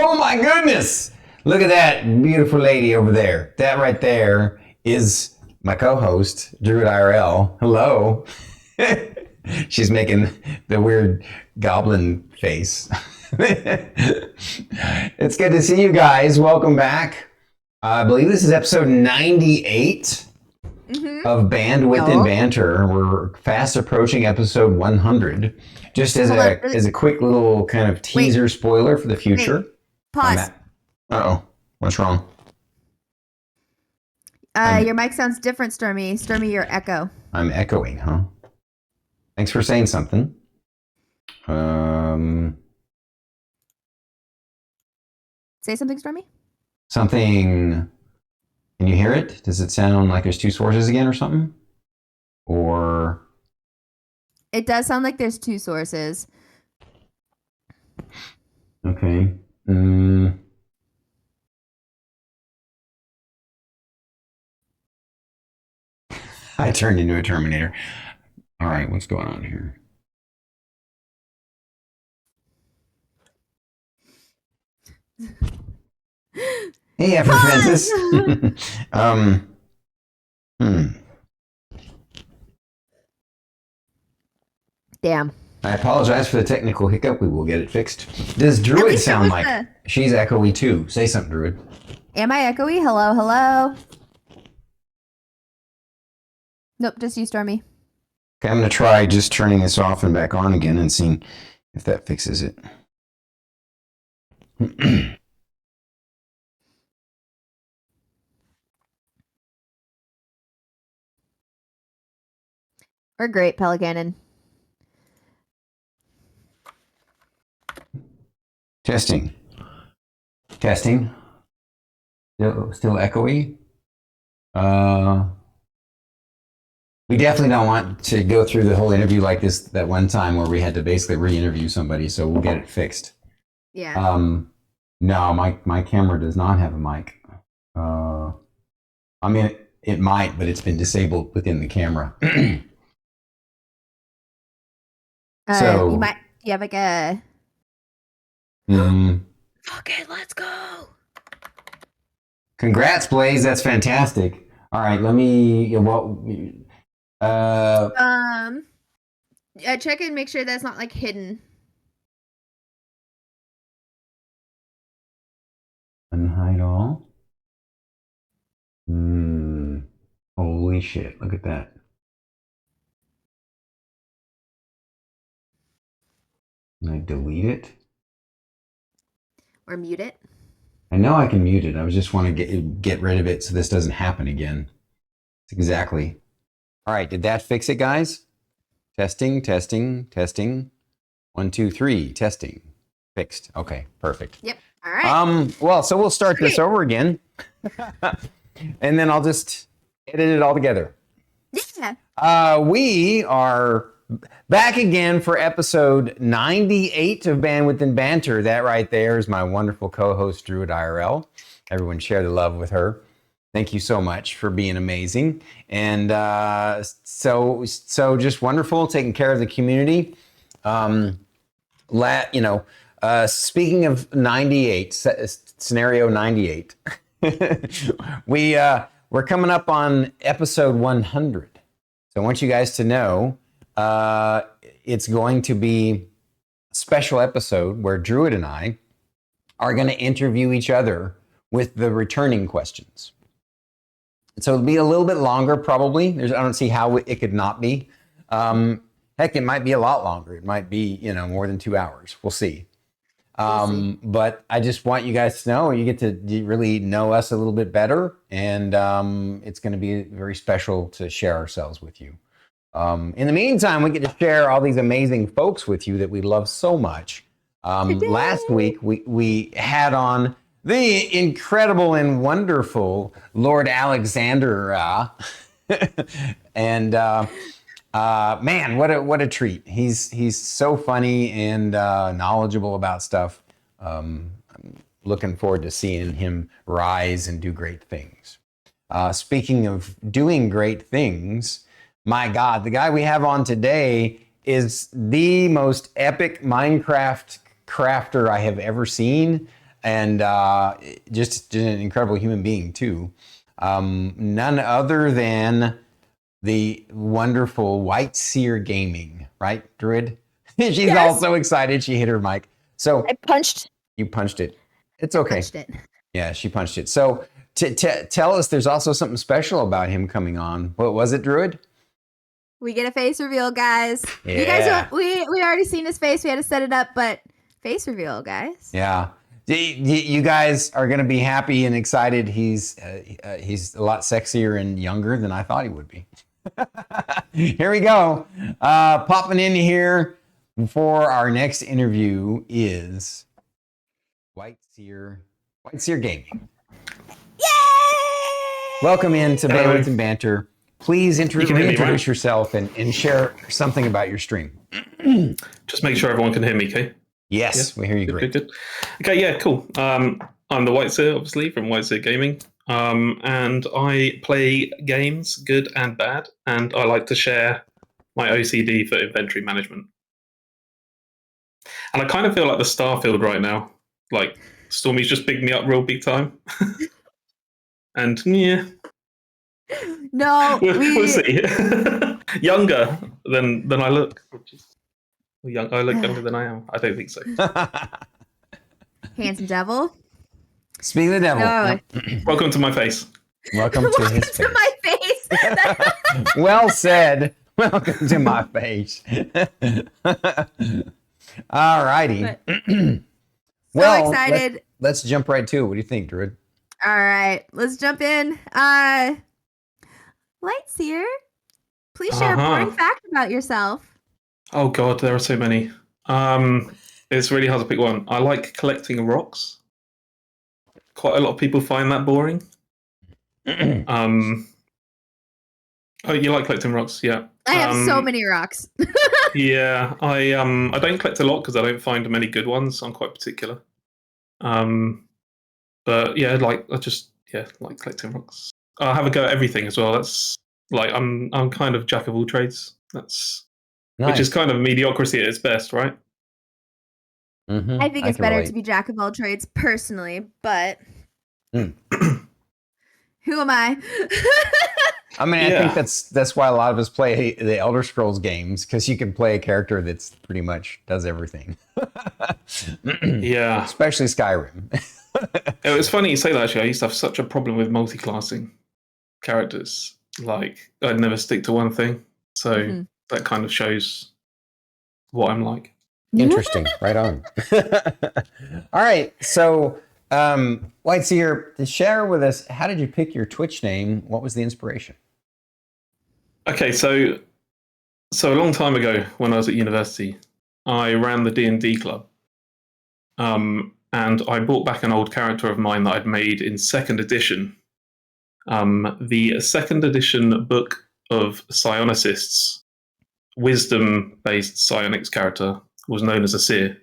Oh my goodness! Look at that beautiful lady over there. That right there is my co-host, Druid IRL. Hello. She's making the weird goblin face. It's good to see you guys. Welcome back. I believe this is episode 98 of Bandwidth and Banter. We're fast approaching episode 100. Just as a quick little kind of teaser spoiler for the future. Pause. Uh-oh. What's wrong? Your mic sounds different, Stormy. Stormy, you're echo. I'm echoing, huh? Thanks for saying something. Say something, Stormy. Something. Can you hear it? Does it sound like there's two sources again or something? Or. It does sound like there's two sources. Okay. I turned into a Terminator. All right, what's going on here? Hey, Afro Francis. Damn. I apologize for the technical hiccup. We will get it fixed. Does Druid sound like she's echoey too? Say something, Druid. Am I echoey? Hello, hello. Nope, just you, Stormy. Okay, I'm going to try just turning this off and back on again and seeing if that fixes it. We're great, Pelicanon. Testing. Testing. Still echoey. We definitely don't want to go through the whole interview like this that one time where we had to basically re-interview somebody, so we'll get it fixed. Yeah. No, my camera does not have a mic. I mean, it might, but it's been disabled within the camera. So you have like a. Okay, let's go. Congrats, Blaze. That's fantastic. All right, let me. Check and make sure that's not like hidden. Unhide all. Holy shit! Look at that. Can I delete it? Or mute it? I know I can mute it. I just want to get rid of it so this doesn't happen again. It's exactly. All right, did that fix it, guys? Testing, testing, testing. 1, 2, 3, testing. Fixed. Okay, perfect. Yep. All right. Well, so we'll start this over again. And then I'll just edit it all together. Yeah. We are back again for episode 98 of Bandwidth and Banter. That right there is my wonderful co-host, Druid IRL. Everyone share the love with her. Thank you so much for being amazing. And so just wonderful, taking care of the community. Speaking of 98, scenario 98, we're coming up on episode 100. So I want you guys to know it's going to be a special episode where Druid and I are going to interview each other with the returning questions. So it'll be a little bit longer, probably. I don't see how it could not be. Heck, it might be a lot longer. It might be, more than 2 hours. We'll see. But I just want you guys to know, you get to really know us a little bit better. And it's going to be very special to share ourselves with you. In the meantime, we get to share all these amazing folks with you that we love so much. Last week, we had on the incredible and wonderful Lord Alexander. And man, what a treat. He's so funny and knowledgeable about stuff. I'm looking forward to seeing him rise and do great things. Speaking of doing great things, my God, the guy we have on today is the most epic Minecraft crafter I have ever seen. and just an incredible human being too. None other than the wonderful WhiteSeerGaming, right, Druid? She's also excited. She hit her mic. So I punched. you punched it. It's okay. Punched it. Yeah, she punched it. So tell us, there's also something special about him coming on. What was it, Druid? We get a face reveal, guys. Yeah. You guys don't, we already seen his face. We had to set it up, but face reveal, guys. Yeah. You guys are going to be happy and excited. He's a lot sexier and younger than I thought he would be. Here we go. Popping in here for our next interview is WhiteSeerGaming. Yay! Welcome into Bandwidth and Banter. Please reintroduce right? yourself and share something about your stream. Just make sure everyone can hear me, okay? Yes, we hear you great. Good. Okay, yeah, cool. I'm the WhiteSeer, obviously, from WhiteSeerGaming. And I play games, good and bad, and I like to share my OCD for inventory management. And I kind of feel like the Starfield right now. Like, Stormy's just bigged me up real big time. And, yeah. No, We'll see. Younger than I look. I look younger than I am. I don't think so. handsome devil. Speak of the devil. No. Welcome to my face. Welcome to his face. To my face. Well said. Welcome to my face. All righty. Well, excited. Let's jump right to it. What do you think, Druid? All right, let's jump in. WhiteSeer, please share a boring fact about yourself. Oh God, there are so many. It's really hard to pick one. I like collecting rocks. Quite a lot of people find that boring. Oh, you like collecting rocks? Yeah. I have so many rocks. Yeah, I don't collect a lot because I don't find many good ones. I'm quite particular. But yeah, like collecting rocks. I have a go at everything as well. That's like I'm kind of jack of all trades. That's Nice. which is kind of mediocrity at its best, right? Mm-hmm. I think it's better to be jack of all trades personally, but who am I? I mean, I think that's why a lot of us play the Elder Scrolls games, because you can play a character that's pretty much does everything. Yeah. Especially Skyrim. It was funny you say that, actually. I used to have such a problem with multi-classing characters. Like, I'd never stick to one thing. So that kind of shows what I'm like. Interesting. Right on. All right. So, WhiteSeer, share with us, how did you pick your Twitch name? What was the inspiration? Okay, so a long time ago when I was at university, I ran the D&D club. And I brought back an old character of mine that I'd made in 2nd edition. The 2nd edition book of psionicists, wisdom-based psionics character, was known as a seer.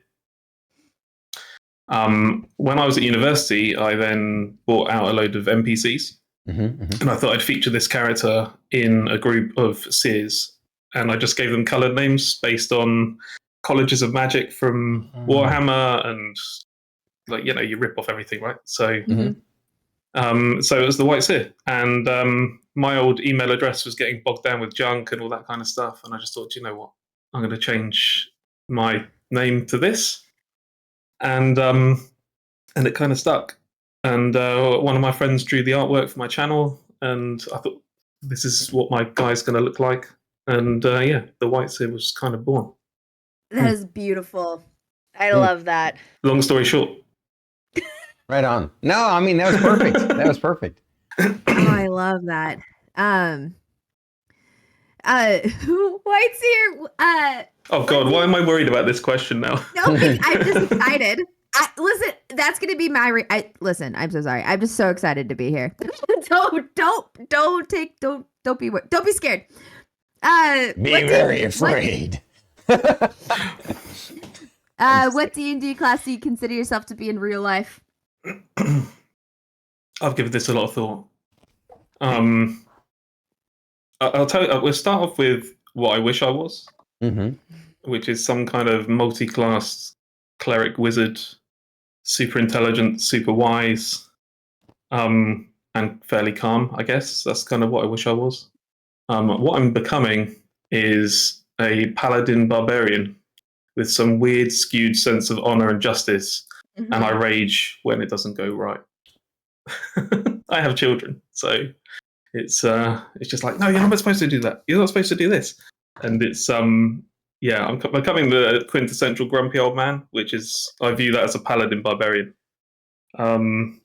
When I was at university, I then bought out a load of NPCs, and I thought I'd feature this character in a group of seers, and I just gave them coloured names based on colleges of magic from Warhammer, and like, you know, you rip off everything, right? So, so it was the WhiteSeer, and my old email address was getting bogged down with junk and all that kind of stuff, and I just thought, you know what, I'm going to change my name to this, and it kind of stuck. And one of my friends drew the artwork for my channel, and I thought, this is what my guy's going to look like. And yeah, the WhiteSeer was kind of born. That is beautiful. I love that. Long story short. Right on. No, I mean, that was perfect. That was perfect. Oh, I love that. WhiteSeer. Oh God, why am I worried about this question now? No, I'm just excited. Listen, that's gonna be my. Listen, I'm so sorry. I'm just so excited to be here. Don't be scared. Be very afraid. What D&D class do you consider yourself to be in real life? I've given this a lot of thought. I'll tell you. We'll start off with what I wish I was, which is some kind of multi-class cleric wizard super intelligent, super wise, and fairly calm, I guess. That's kind of what I wish I was. What I'm becoming is a paladin barbarian with some weird skewed sense of honor and justice, and I rage when it doesn't go right. I have children, so it's just like, no, you're not supposed to do that. You're not supposed to do this, and it's yeah, I'm becoming the quintessential grumpy old man, which is I view that as a paladin barbarian. I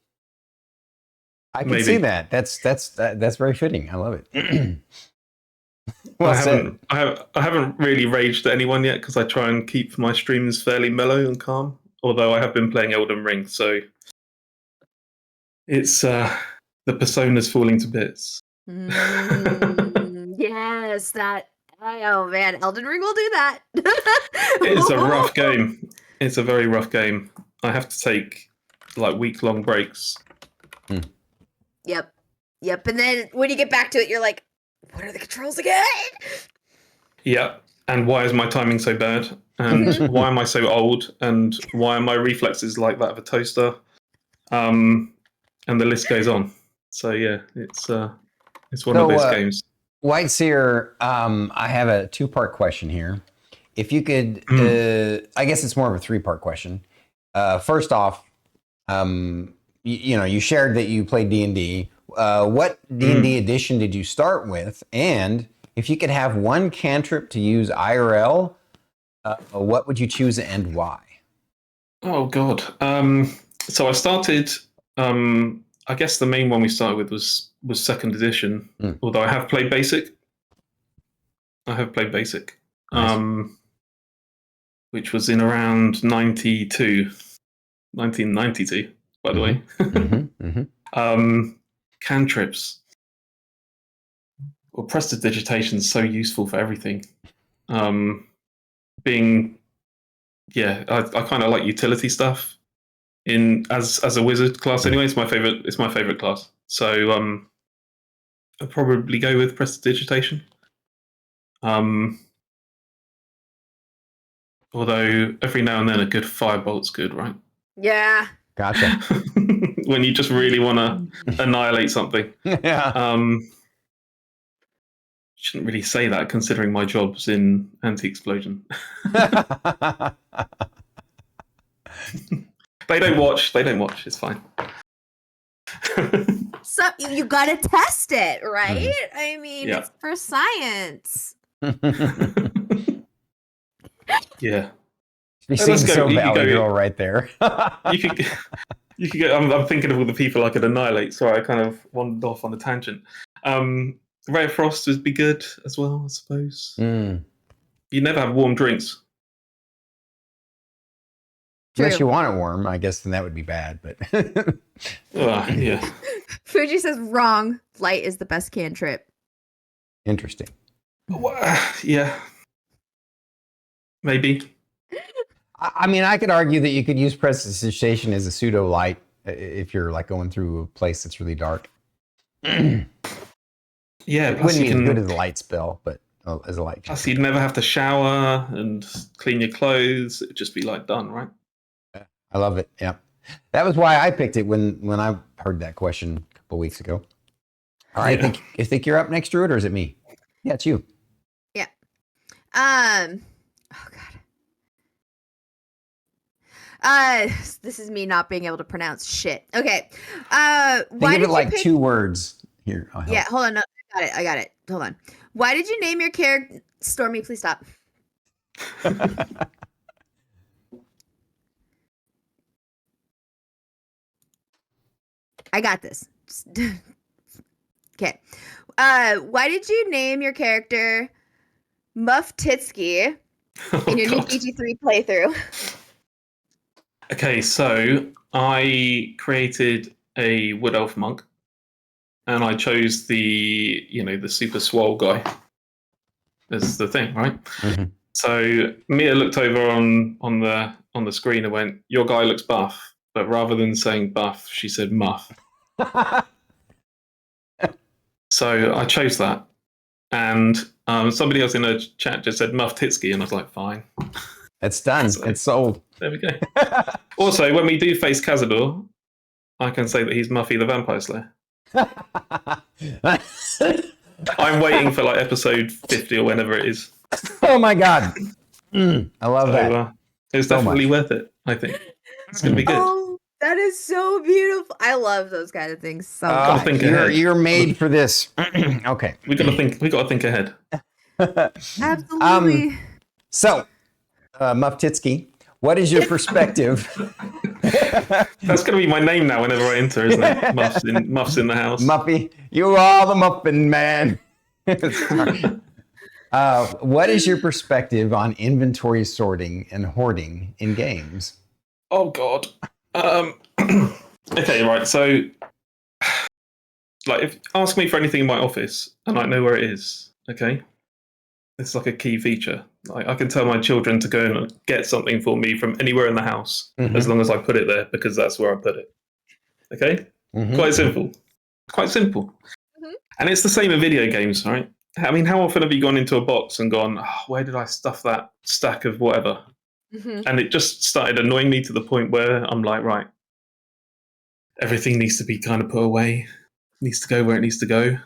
can see that. That's very fitting. I love it. Well I haven't really raged at anyone yet because I try and keep my streams fairly mellow and calm. Although I have been playing Elden Ring, so it's the persona's falling to bits. Yes, that. Oh man, Elden Ring will do that. It's a rough game. It's a very rough game. I have to take like week-long breaks. Yep. And then when you get back to it, you're like, what are the controls again? Yeah. And why is my timing so bad? And why am I so old? And why are my reflexes like that of a toaster? And the list goes on. So yeah, it's one of those games. WhiteSeer, I have a 2-part question here. If you could, I guess it's more of a 3-part question. First off, you shared that you played D&D. What D&D edition did you start with? And if you could have one cantrip to use IRL, what would you choose and why? Oh God. So I started. I guess the main one we started with was 2nd edition. Although I have played basic. Nice. Which was in around 1992, by the way. Cantrips. Well, prestidigitation is so useful for everything. I kind of like utility stuff. As a wizard class anyway, it's my favorite class. So I'll probably go with prestidigitation. Although every now and then a good firebolt's good, right? Yeah. Gotcha. When you just really want to annihilate something. Yeah. Shouldn't really say that considering my job's in anti-explosion. They don't watch. It's fine. So you gotta test it, right? I mean, it's for science. You Yeah. seem so Valley Girl right there. You could go. I'm thinking of all the people I could annihilate. Sorry, I kind of wandered off on a tangent. Ray of Frost would be good as well, I suppose. You never have warm drinks. True. Unless you want it warm, I guess then that would be bad. But yeah. Fuji says wrong. Light is the best cantrip. Interesting. Yeah. Maybe. I mean, I could argue that you could use prestidigitation as a pseudo light if you're like going through a place that's really dark. Yeah, it wouldn't be as good as a light spell, but as a light. Plus, you'd never have to shower and clean your clothes. It'd just be like done, right? Yeah, I love it. Yeah, that was why I picked it when I heard that question a couple weeks ago. All right, I think you're up next, Druid, or is it me? Yeah, it's you. Yeah. Oh God. This is me not being able to pronounce shit. Okay. Why give it like 2 words here. Yeah, hold on. No, I got it. Hold on. Why did you name your character Stormy? Please stop. I got this. Okay. Why did you name your character Muff Titsky in your new PG3 playthrough? Okay, so I created a Wood Elf monk, and I chose the super swole guy as the thing, right? So Mia looked over on the screen and went, "Your guy looks buff," but rather than saying buff, she said muff. So I chose that, and somebody else in the chat just said Muff Titsky, and I was like, fine. It's done. It's sold. There we go. Also, when we do face Cazador, I can say that he's Muffy the Vampire Slayer. I'm waiting for like episode 50 or whenever it is. Oh my god. I love that. It's definitely worth it, I think. It's going to be good. Oh, that is so beautiful. I love those kind of things so Gotta much. think ahead. You're made for this. Okay. We got to think ahead. Absolutely. So, Muff Titsky, what is your perspective? That's going to be my name now whenever I enter, isn't it? Muff's in the house. Muffy, you are the Muffin Man. What is your perspective on inventory sorting and hoarding in games? Oh, God. Okay, right. So, like, ask me for anything in my office and I know where it is, okay? It's like a key feature. I can tell my children to go and get something for me from anywhere in the house as long as I put it there because that's where I put it. Okay? Quite simple. Quite simple. And it's the same in video games, right? I mean, how often have you gone into a box and gone, where did I stuff that stack of whatever? And it just started annoying me to the point where I'm like, right, everything needs to be kind of put away. It needs to go where it needs to go.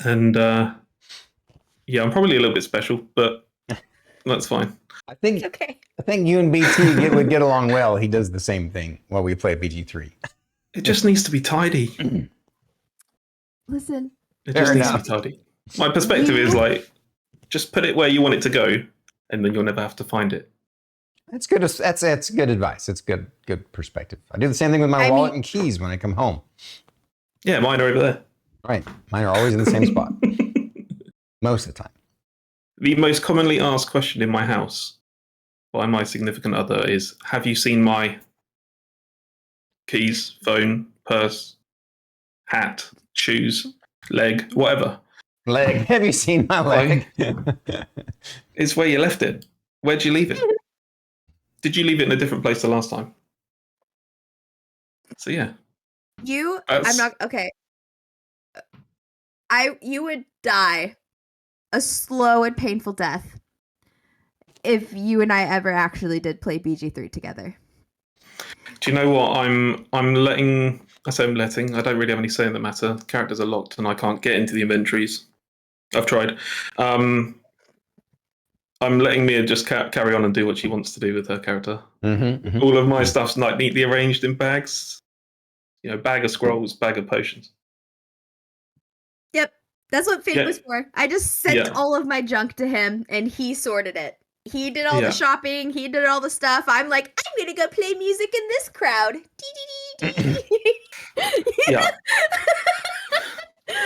And yeah, I'm probably a little bit special, but that's fine. I think Okay. you and BT would get along well. He does the same thing while we play BG3. It just needs to be tidy. Listen. It just Fair needs enough. to be tidy. My perspective is like, just put it where you want it to go, and then you'll never have to find it. That's good. That's good advice. It's good perspective. I do the same thing with my wallet and keys when I come home. Yeah, mine are over there. Right. Mine are always in the same spot. Most of the time. The most commonly asked question in my house by my significant other is, have you seen my keys, phone, purse, hat, shoes, leg, whatever? Leg. Have you seen my leg? It's where you left it. Where'd you leave it? Did you leave it in a different place the last time? So yeah. I'm not okay. You would die a slow and painful death if you and I ever actually did play BG3 together. Do you know what? I don't really have any say in the matter. Characters are locked and I can't get into the inventories. I've tried. I'm letting Mia just carry on and do what she wants to do with her character. All of my stuff's like neatly arranged in bags. You know, bag of scrolls, bag of potions. Yep. That's what Fate was for. I just sent all of my junk to him and he sorted it. He did all the shopping. He did all the stuff. I'm like, I'm going to go play music in this crowd. Yeah. Oh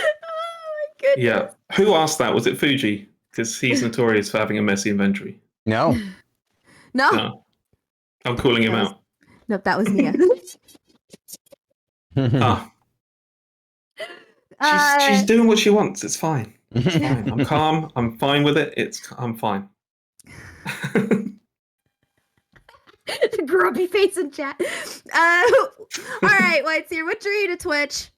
my goodness. Yeah. Who asked that? Was it Fuji? Because he's notorious for having a messy inventory. No. No. I'm calling him out. Nope, that was Mia. She's doing what she wants. It's fine. It's fine. I'm calm. I'm fine with it. I'm fine. Grumpy face in chat. All right, WhiteSeer, what drew you to Twitch?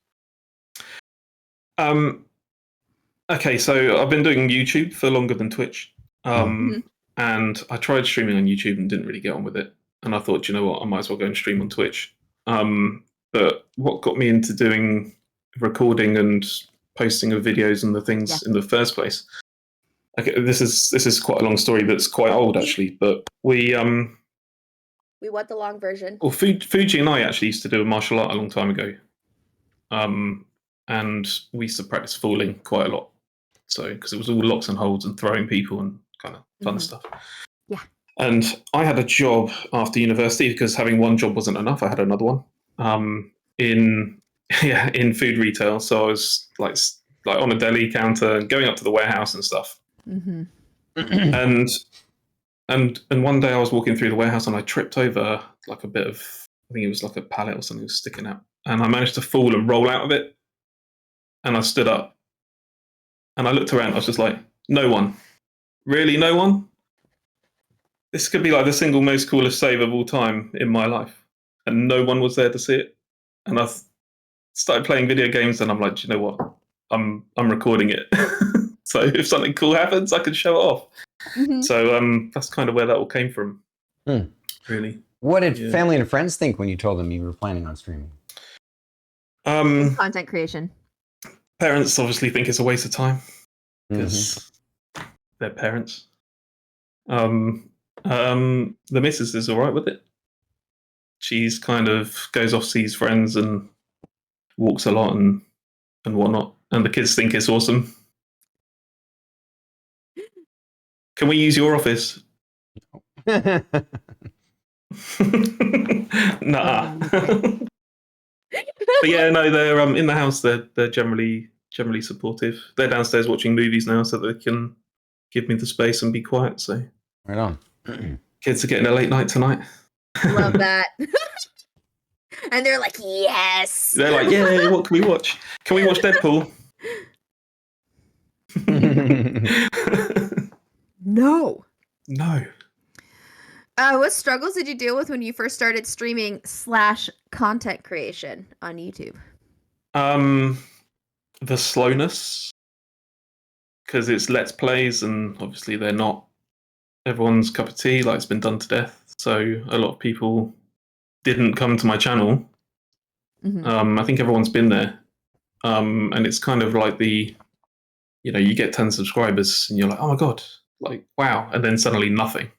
Okay, so I've been doing YouTube for longer than Twitch. And I tried streaming on YouTube and didn't really get on with it. And I thought, you know what, I might as well go and stream on Twitch. But what got me into doing recording and posting of videos and the things in the first place? Okay, this is quite a long story that's quite old actually, but we want the long version. Well, Fuji and I actually used to do a martial art a long time ago. And we used to practice falling quite a lot. So, because it was all locks and holds and throwing people and kind of fun stuff. Yeah. And I had a job after university because having one job wasn't enough. I had another one in food retail. So I was like on a deli counter and going up to the warehouse and stuff. And one day I was walking through the warehouse and I tripped over like a bit of, I think it was like a pallet or something was sticking out. And I managed to fall and roll out of it. And I stood up. And I looked around. I was just like, no one. Really, no one? This could be like the single most coolest save of all time in my life. And no one was there to see it. And I started playing video games and I'm like, do you know what? I'm recording it. So if something cool happens, I can show it off. So that's kind of where that all came from. really. What did family and friends think when you told them you were planning on streaming? Content creation. Parents obviously think it's a waste of time because they're parents. The missus is all right with it. She's kind of goes off, sees friends, and walks a lot and whatnot. And the kids think it's awesome. Can we use your office? Nah. But yeah, no, they're in the house. They're generally supportive. They're downstairs watching movies now, so they can give me the space and be quiet. So right on. Kids are getting a late night tonight. Love that. And they're like, yes. They're like, yeah, what can we watch? Can we watch Deadpool? No. No. What struggles did you deal with when you first started streaming / content creation on YouTube? The slowness, because it's Let's Plays, and obviously they're not everyone's cup of tea. Like, it's been done to death, so a lot of people didn't come to my channel. I think everyone's been there, and it's kind of like you get 10 subscribers, and you're like, oh my god, like wow, and then suddenly nothing.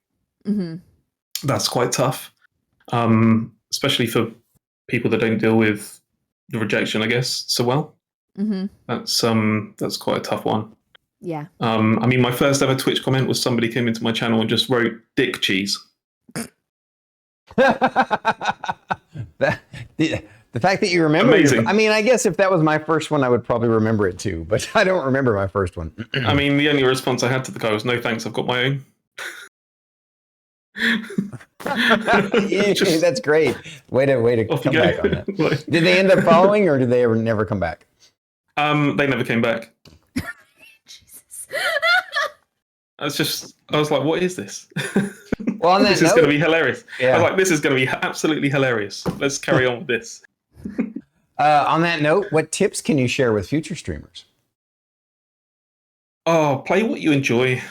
That's quite tough, especially for people that don't deal with the rejection, I guess, so well. That's quite a tough one. Yeah. I mean, my first ever Twitch comment was somebody came into my channel and just wrote "dick cheese." The fact that you remember, amazing. I mean, I guess if that was my first one, I would probably remember it too, but I don't remember my first one. I mean, the only response I had to the guy was, "No thanks, I've got my own." That's great. Way to come back on that. Like, did they end up following, or did they ever never come back? They never came back. Jesus. I was like, what is this? Well, on that this is going to be hilarious. Yeah. I was like, this is going to be absolutely hilarious. Let's carry on with this. On that note, what tips can you share with future streamers? Oh, play what you enjoy.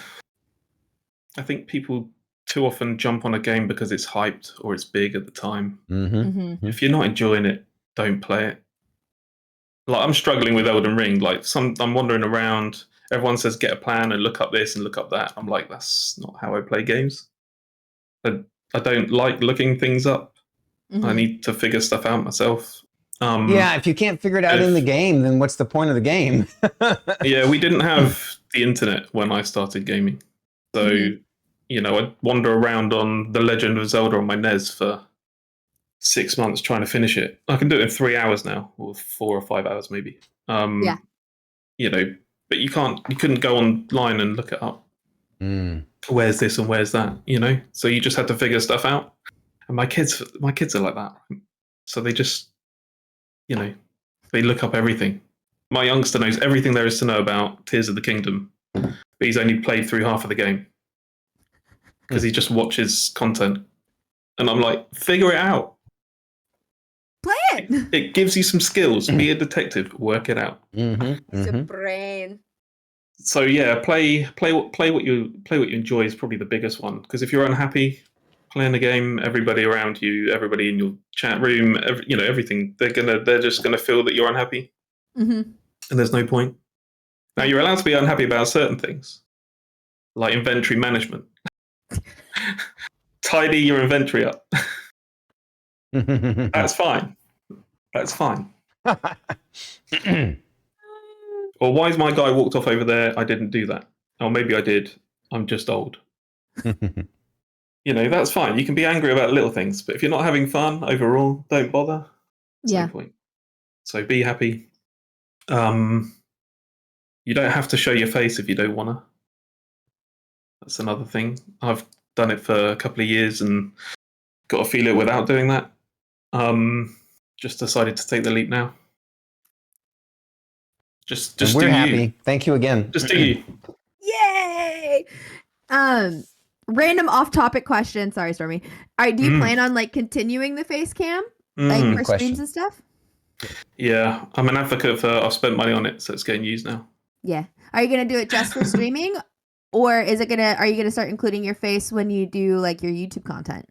I think people too often jump on a game because it's hyped or it's big at the time. If you're not enjoying it, don't play it. Like, I'm struggling with Elden Ring. Like, I'm wandering around. Everyone says get a plan and look up this and look up that. I'm like, that's not how I play games. I don't like looking things up. I need to figure stuff out myself. Yeah, if you can't figure it out in the game, then what's the point of the game? Yeah, we didn't have the internet when I started gaming. So, I'd wander around on The Legend of Zelda on my NES for 6 months trying to finish it. I can do it in 3 hours now, or 4 or 5 hours maybe. Yeah. But you couldn't go online and look it up. Where's this and where's that? So you just had to figure stuff out. And my kids are like that. So they just, they look up everything. My youngster knows everything there is to know about Tears of the Kingdom, but he's only played through half of the game because he just watches content. And I'm like, figure it out. Play it. It gives you some skills. Be a detective. Work it out. It's a brain. So yeah, play what you enjoy is probably the biggest one. Because if you're unhappy playing the game, everybody around you, everybody in your chat room, everything, they're just gonna feel that you're unhappy, and there's no point. Now you're allowed to be unhappy about certain things, like inventory management. Tidy your inventory up. That's fine. That's fine. Or why is my guy walked off over there? I didn't do that. Or maybe I did. I'm just old. That's fine. You can be angry about little things, but if you're not having fun overall, don't bother. There's no point. So be happy. You don't have to show your face if you don't want to. That's another thing. I've done it for a couple of years and got to feel it without doing that. Just decided to take the leap now. Just we're do happy. you. Thank you again. Just do you. Yay! Random off-topic question. Sorry, Stormy. All right, do you plan on continuing the face cam, for streams and stuff? Yeah, I'm an advocate for. I've spent money on it, so it's getting used now. Yeah. Are you gonna do it just for streaming, or are you gonna start including your face when you do your YouTube content?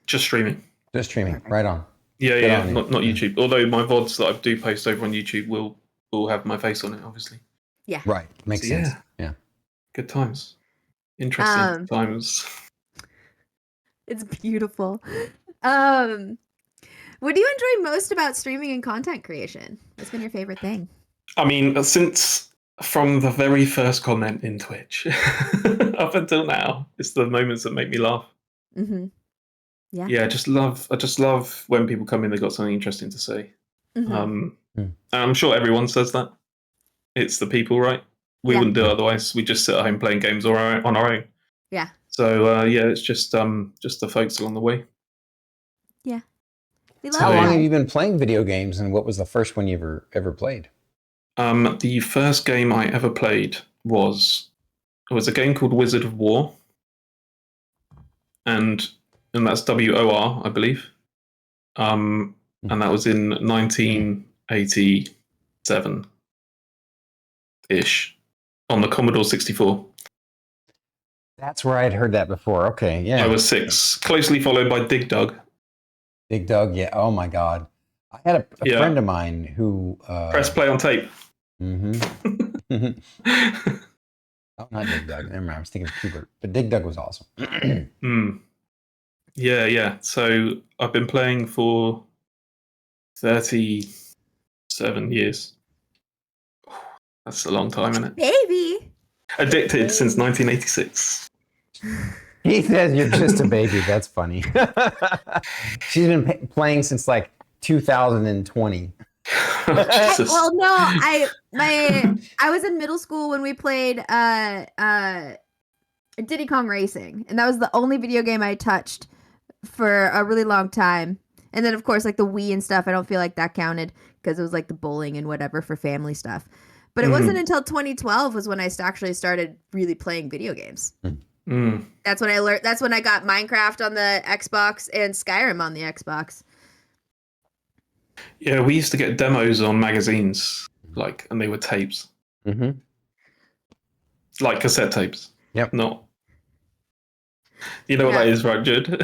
Just streaming. Just streaming. Right on. Yeah, not YouTube. Although my VODs that I do post over on YouTube will have my face on it, obviously. Yeah. Right. Makes sense. Yeah. Good times. Interesting times. It's beautiful. What do you enjoy most about streaming and content creation? What's been your favorite thing? I mean, since from the very first comment in Twitch up until now, it's the moments that make me laugh. Mm-hmm. Yeah, I just love when people come in, they've got something interesting to say. Mm-hmm. I'm sure everyone says that. It's the people, right? We wouldn't do it otherwise. We just sit at home playing games on our own. Yeah. So it's just the folks along the way. Yeah. How long have you been playing video games, and what was the first one you ever played? The first game I ever played was a game called Wizard of War, and that's WOR, I believe. And that was in 1987-ish on the Commodore 64. That's where I'd heard that before. Okay, yeah. I was 6, closely followed by Dig Dug. Dig Dug, yeah. Oh my God. I had a friend of mine who press play on tape. Mm-hmm. Oh, not Dig Dug. Never mind. I was thinking of Kubert, but Dig Dug was awesome. Yeah. So I've been playing for 37 years. That's a long time, isn't it? Baby. Addicted since 1986. He says you're just a baby. That's funny. She's been playing since like 2020. Well, no, I was in middle school when we played Diddy Kong Racing, and that was the only video game I touched for a really long time. And then of course like the Wii and stuff, I don't feel like that counted because it was like the bowling and whatever for family stuff. But it wasn't until 2012 was when I actually started really playing video games. That's when I learned. That's when I got Minecraft on the Xbox and Skyrim on the Xbox. Yeah, we used to get demos on magazines, and they were tapes. Mm-hmm. Like cassette tapes. Yep. Not. You know what that is, right, Jude?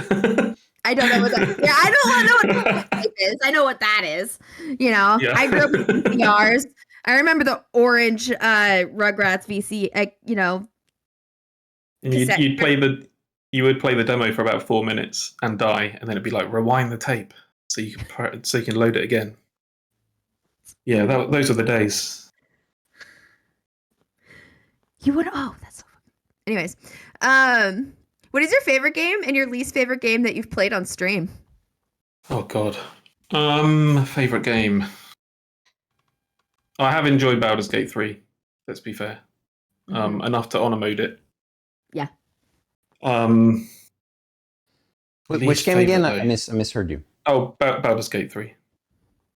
I don't know what that is. Yeah, I don't know what tape is. I know what that is. You know, I grew up with VCRs. I remember the orange Rugrats VC. You would play the demo for about 4 minutes and die, and then it'd be like rewind the tape so you can load it again. Yeah, those are the days. That's so fun. Anyways, what is your favorite game and your least favorite game that you've played on stream? Oh God, favorite game. I have enjoyed Baldur's Gate 3. Let's be fair, enough to honor mode it. Yeah. Which game again? I misheard you. Oh, Baldur's Gate 3.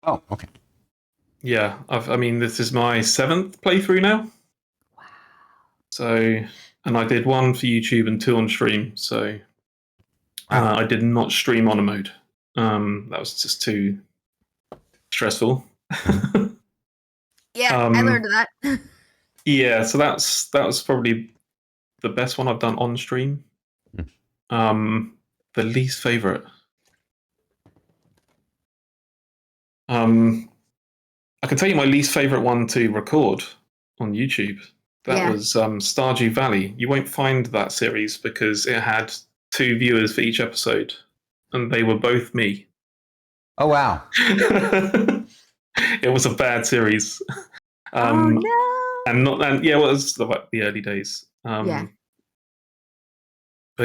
Oh, okay. Yeah, this is my 7th playthrough now. Wow. So, and I did 1 for YouTube and 2 on stream. So, I did not stream honor mode. That was just too stressful. Yeah, I learned that. Yeah, so that was probably the best one I've done on stream. The least favorite. I can tell you my least favorite one to record on YouTube. That was Stardew Valley. You won't find that series because it had 2 viewers for each episode, and they were both me. Oh wow! It was a bad series. Oh no! And it was like the early days. But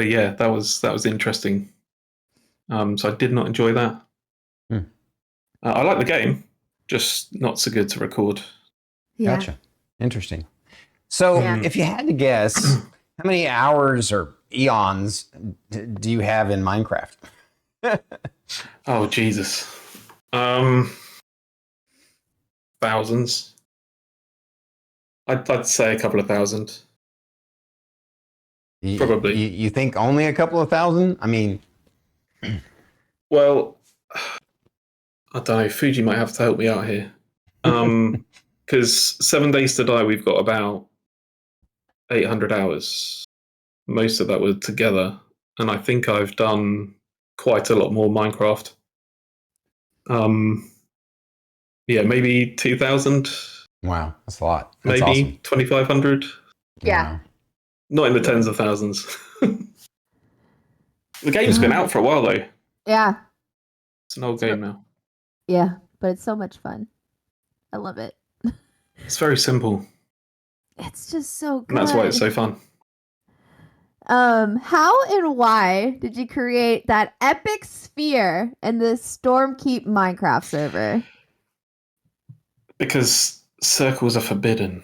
yeah, that was interesting. So I did not enjoy that. I like the game, just not so good to record. Yeah. Gotcha. Interesting. So if you had to guess, how many hours or eons do you have in Minecraft? Oh Jesus. Thousands. I'd say a couple of thousand. Probably. You think only a couple of thousand? I mean, well, I don't know. Fuji might have to help me out here. Because 7 Days to Die, we've got about 800 hours. Most of that were together, and I think I've done quite a lot more Minecraft. Maybe 2,000. Wow, that's a lot. That's Maybe awesome. 2,500. Yeah. Wow. Not in the tens of thousands. The game's been out for a while though. Yeah. It's an old game now. Yeah, but it's so much fun. I love it. It's very simple. It's just so good. And that's why it's so fun. How and why did you create that epic sphere in the Stormkeep Minecraft server? Because circles are forbidden.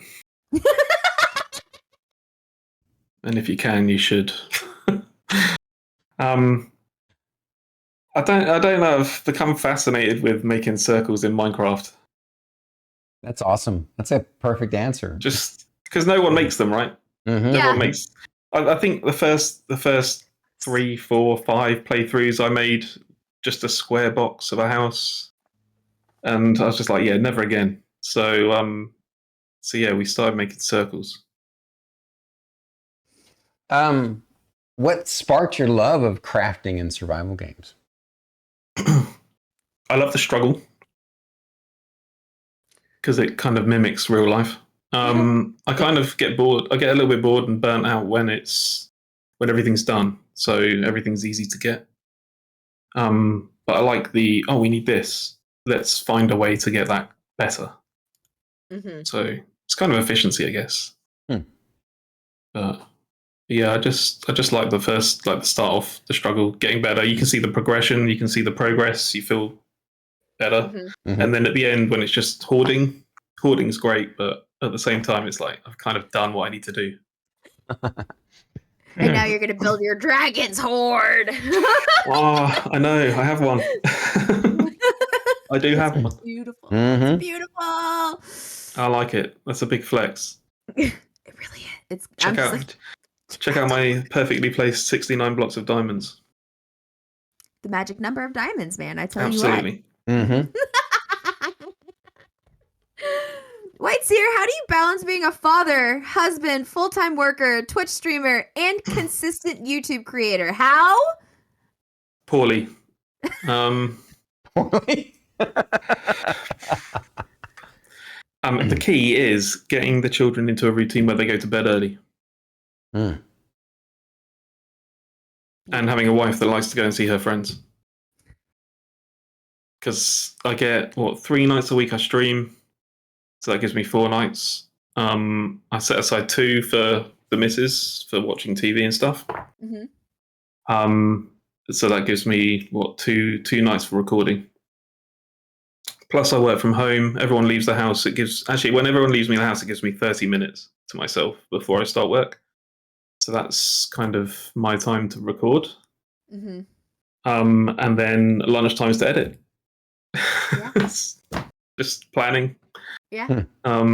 And if you can, you should. I don't know. I've become fascinated with making circles in Minecraft. That's awesome. That's a perfect answer. Just because no one makes them, right? Mm-hmm. Everyone makes. I think the first 3, 4, 5 playthroughs I made just a square box of a house, and I was just like, yeah, never again. So we started making circles. What sparked your love of crafting and survival games? I love the struggle because it kind of mimics real life. I kind of get bored. I get a little bit bored and burnt out when everything's done. So everything's easy to get. But I like we need this. Let's find a way to get that better. Mm-hmm. So it's kind of efficiency, I guess. But yeah, I just like the start off, the struggle, getting better. You can see the progression, you can see the progress, you feel better. Mm-hmm. And then at the end, when it's just hoarding's great, but at the same time, it's like I've kind of done what I need to do. And now you're going to build your dragon's horde. Oh, I know. I have one. I do have one. Beautiful. Mm-hmm. It's beautiful. I like it. That's a big flex. It really is. Check out my perfectly placed 69 blocks of diamonds. The magic number of diamonds, man. I tell Absolutely. you what. Mm-hmm. WhiteSeer, how do you balance being a father, husband, full-time worker, Twitch streamer, and consistent YouTube creator? How? Poorly. Poorly? The key is getting the children into a routine where they go to bed early. Mm. And having a wife that likes to go and see her friends. Because I get, 3 nights a week I stream. So that gives me 4 nights. I set aside 2 for the missus for watching TV and stuff. Mm-hmm. So that gives me, 2 nights for recording. Plus I work from home. Everyone leaves the house. When everyone leaves me the house, it gives me 30 minutes to myself before I start work. So that's kind of my time to record. Mm-hmm. And then lunchtime is to edit. Yeah. Just planning. Yeah. Wow.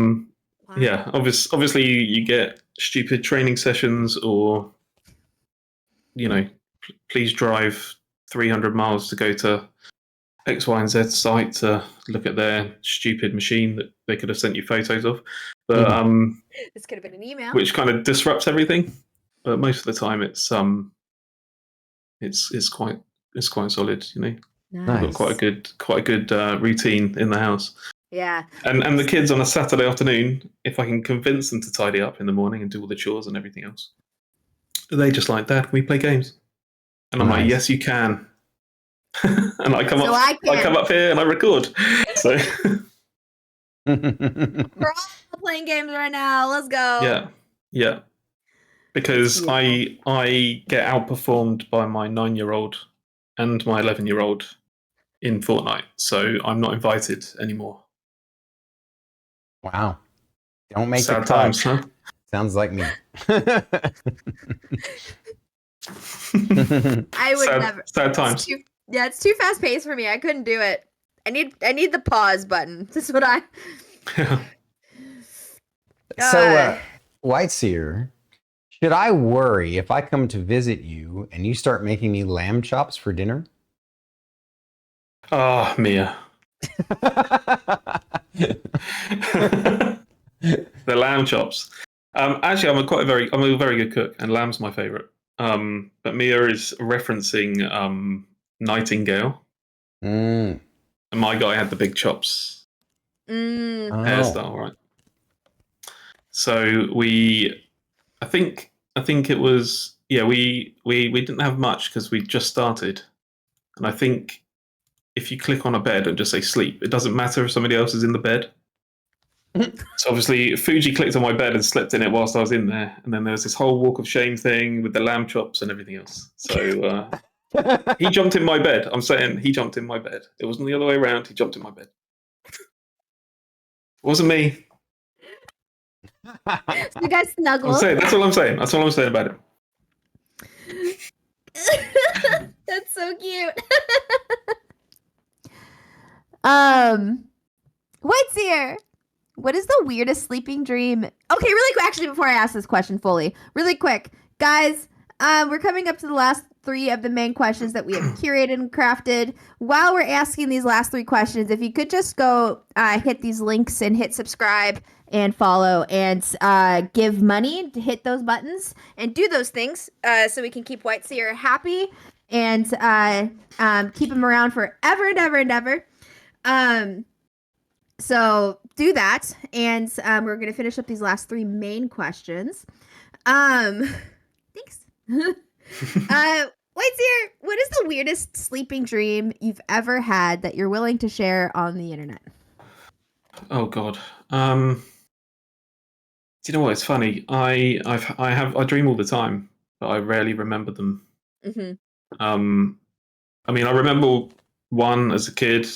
Wow. Yeah. Obviously, you get stupid training sessions, or please drive 300 miles to go to X, Y, and Z site to look at their stupid machine that they could have sent you photos of. But this could have been an email, which kind of disrupts everything. But most of the time, it's quite solid. Nice. Got quite a good routine in the house. Yeah. And the kids on a Saturday afternoon, if I can convince them to tidy up in the morning and do all the chores and everything else, they just like, Dad, can we play games? And I'm like, yes, you can. And I come up here and I record. So we're all playing games right now. Let's go. Yeah. Because I get outperformed by my 9-year-old and my 11-year-old in Fortnite, so I'm not invited anymore. Wow. Don't make sad the times, huh? Sounds like me. I would never. Sad times. It's too fast paced for me. I couldn't do it. I need the pause button. This is what I. So, WhiteSeer, should I worry if I come to visit you and you start making me lamb chops for dinner? Oh, Mia. The lamb chops. Actually, I'm a very good cook, and lamb's my favorite. But Mia is referencing Nightingale. Mm. And my guy had the big chops hairstyle, right? So I think it was, we didn't have much because we just started. And I think if you click on a bed and just say sleep, it doesn't matter if somebody else is in the bed. So obviously Fuji clicked on my bed and slept in it whilst I was in there. And then there was this whole walk of shame thing with the lamb chops and everything else. So he jumped in my bed. I'm saying he jumped in my bed. It wasn't the other way around. He jumped in my bed. It wasn't me. So you guys snuggle. That's all I'm saying. That's all I'm saying about it. That's so cute. WhiteSeer, what is the weirdest sleeping dream? Okay, really quick. Actually, before I ask this question fully, really quick, guys. We're coming up to the last 3 of the main questions that we have curated and crafted. While we're asking these last 3 questions, if you could just go hit these links and hit subscribe and follow and give money to hit those buttons and do those things so we can keep WhiteSeer happy and keep him around forever and ever and ever. So do that, and we're going to finish up these last 3 main questions. Thanks. WhiteSeer, what is the weirdest sleeping dream you've ever had that you're willing to share on the internet? Oh God. Do you know what? It's funny. I dream all the time, but I rarely remember them. Mm-hmm. I mean, I remember one as a kid,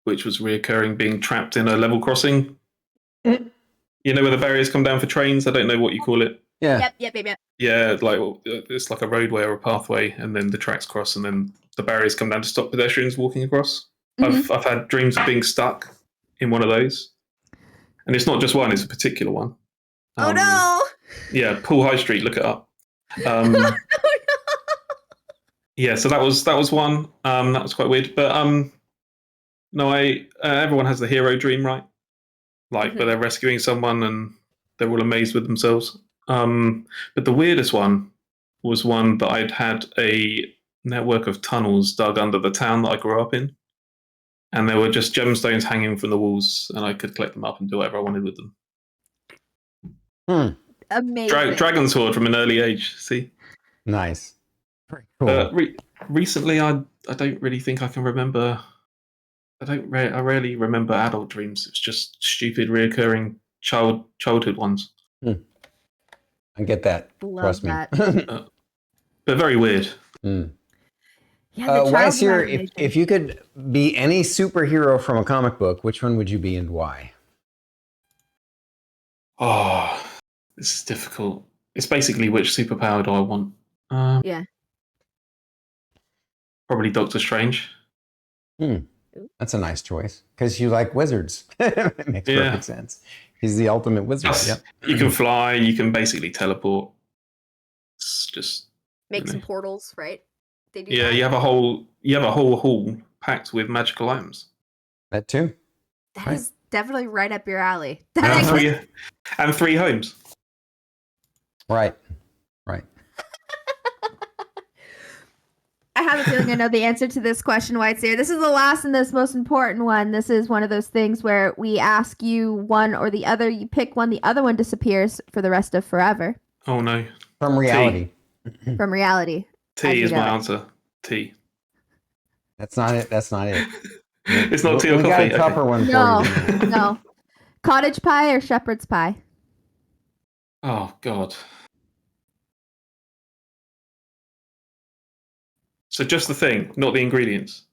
which was reoccurring, being trapped in a level crossing. You know where the barriers come down for trains? I don't know what you call it. Yeah. Yep. Yeah, like it's like a roadway or a pathway, and then the tracks cross, and then the barriers come down to stop pedestrians walking across. Mm-hmm. I've had dreams of being stuck in one of those, and it's not just one; it's a particular one. Oh no! Yeah, Pool High Street. Look it up. Oh no! Yeah, so that was one. That was quite weird, but no, everyone has the hero dream, right? Like, where they're rescuing someone and they're all amazed with themselves. But the weirdest one was one that I'd had a network of tunnels dug under the town that I grew up in, and there were just gemstones hanging from the walls, and I could collect them up and do whatever I wanted with them. Amazing. Dragon sword from an early age. See, nice. Pretty cool. Recently, I don't really think I can remember. I rarely remember adult dreams. It's just stupid, reoccurring childhood ones. I get that. Trust me. But very weird. Yeah, WhiteSeer, if you could be any superhero from a comic book, which one would you be and why? Oh, this is difficult. It's basically which superpower do I want? Yeah. Probably Doctor Strange. That's a nice choice because you like wizards. It makes perfect sense. He's the ultimate wizard. Yes. Yep. You can fly. You can basically teleport. It's just make some portals, right? They do. Yeah, you have a whole hall packed with magical items. That too. That is definitely right up your alley. And 3 homes. Right. I have a feeling I know the answer to this question, WhiteSeer. This is the last and this most important one. This is one of those things where we ask you one or the other. You pick one, the other one disappears for the rest of forever. Oh no. From reality. From reality. T is my answer. T. That's not it. It's not tea or coffee. We got a tougher one for you. No. Cottage pie or shepherd's pie? Oh God. So just the thing, not the ingredients.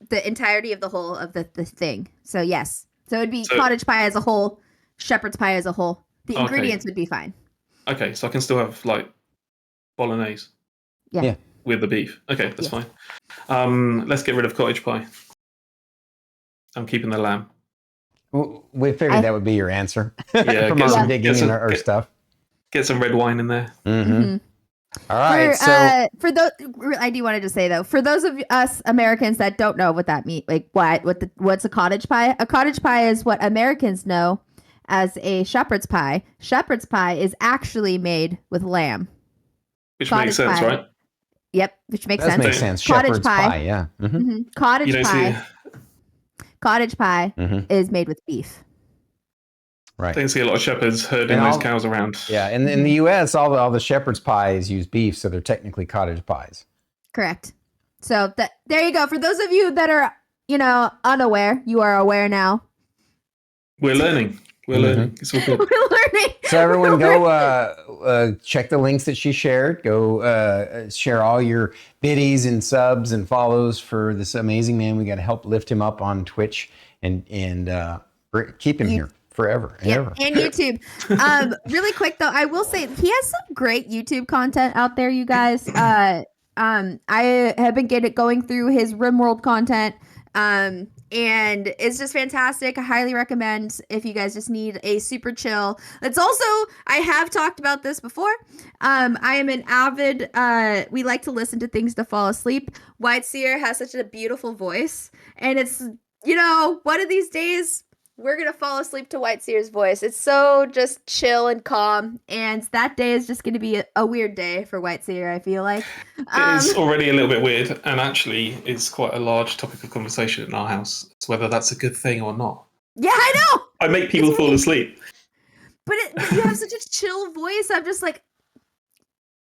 The entirety of the whole of the thing. So yes. So it'd be cottage pie as a whole, shepherd's pie as a whole. The ingredients would be fine. Okay, so I can still have like bolognese. Yeah. With the beef. Okay, that's fine. Let's get rid of cottage pie. I'm keeping the lamb. We figured that would be your answer. Yeah, from our digging in our stuff. Get some red wine in there. All right. For those, I do want to say though, for those of us Americans that don't know what that means, like what's a cottage pie? A cottage pie is what Americans know as a shepherd's pie. Shepherd's pie is actually made with lamb. Which makes sense, right? Yep, which makes That sense. makes sense. Cottage Shepherd's pie. pie. Yeah. Cottage You don't pie. see, Cottage pie is made with beef. Right. don't see a lot of shepherds herding And those all- cows around. Yeah. In the U.S., all the shepherd's pies use beef, so they're technically cottage pies. Correct. So there you go. For those of you that are, unaware, you are aware now. We're learning. We're learning. It's all good. We're learning. So everyone go check the links that she shared. Go share all your biddies and subs and follows for this amazing man. We got to help lift him up on Twitch and keep him here forever and ever. And YouTube. Really quick though, I will say he has some great YouTube content out there, you guys. I have been going through his RimWorld content. And it's just fantastic. I highly recommend if you guys just need a super chill. It's also, I have talked about this before. I am an avid, we like to listen to things to fall asleep. WhiteSeer has such a beautiful voice. And it's, one of these days, we're going to fall asleep to WhiteSeer's voice. It's so just chill and calm. And that day is just going to be a weird day for WhiteSeer, I feel like. It's already a little bit weird, and actually it's quite a large topic of conversation in our house. It's whether that's a good thing or not. Yeah, I know! I make people fall asleep. But you have such a chill voice. I'm just like,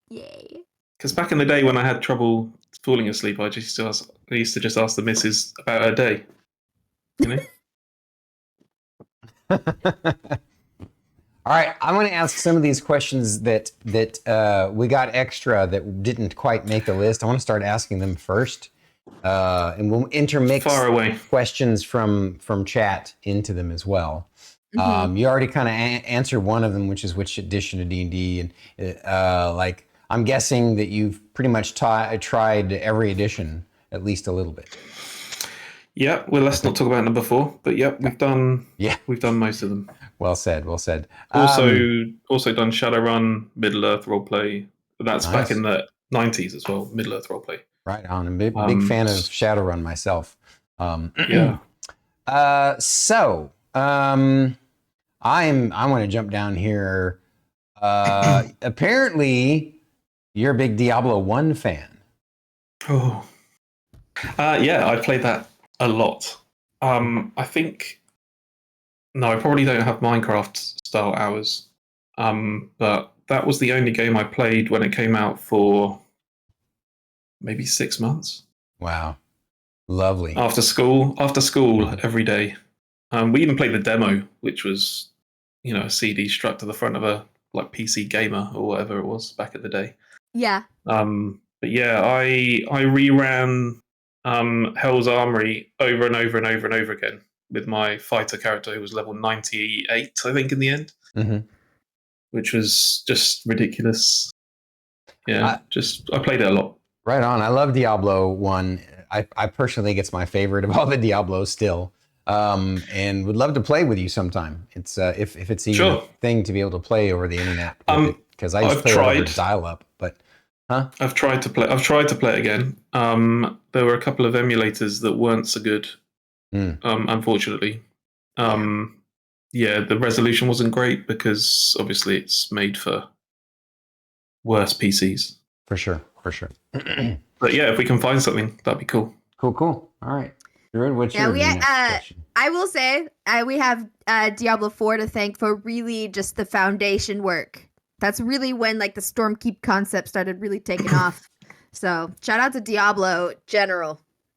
yay. Because back in the day when I had trouble falling asleep, I used to just ask the missus about her day. You know? All right, I'm going to ask some of these questions that we got extra that didn't quite make the list. I want to start asking them first, and we'll intermix questions from chat into them as well. You already kind of answered one of them, which is which edition of D&D, and I'm guessing that you've pretty much tried every edition at least a little bit. Yeah, well, let's not talk about number 4, but yep, we've done most of them. Well said. Also done Shadowrun, Middle Earth roleplay. That's nice. Back in the 90s as well, Middle Earth roleplay. Right on. I'm a big fan of Shadowrun myself. Yeah. I want to jump down here. Apparently, you're a big Diablo 1 fan. Oh. Yeah, I played that a lot. I think... No, I probably don't have Minecraft-style hours. But that was the only game I played when it came out for maybe 6 months. Wow. Lovely. After school every day. We even played the demo, which was, a CD strapped to the front of a PC Gamer or whatever it was back in the day. Yeah. But yeah, I reran Hell's Armory over and over and over and over again with my fighter character who was level 98, I think, in the end. Mm-hmm. Which was just ridiculous. Yeah, I played it a lot. Right on. I love Diablo 1. I personally think it's my favorite of all the Diablos still. And would love to play with you sometime. It's if it's even a thing to be able to play over the internet. Because I just play over dial-up, but I've tried to play it again. There were a couple of emulators that weren't so good. Unfortunately. Yeah, the resolution wasn't great because obviously it's made for worse PCs. For sure. But yeah, if we can find something, that'd be cool. Cool. All right. Druid, what's your next question? I will say we have Diablo 4 to thank for really just the foundation work. That's really when the Stormkeep concept started really taking off. So shout out to Diablo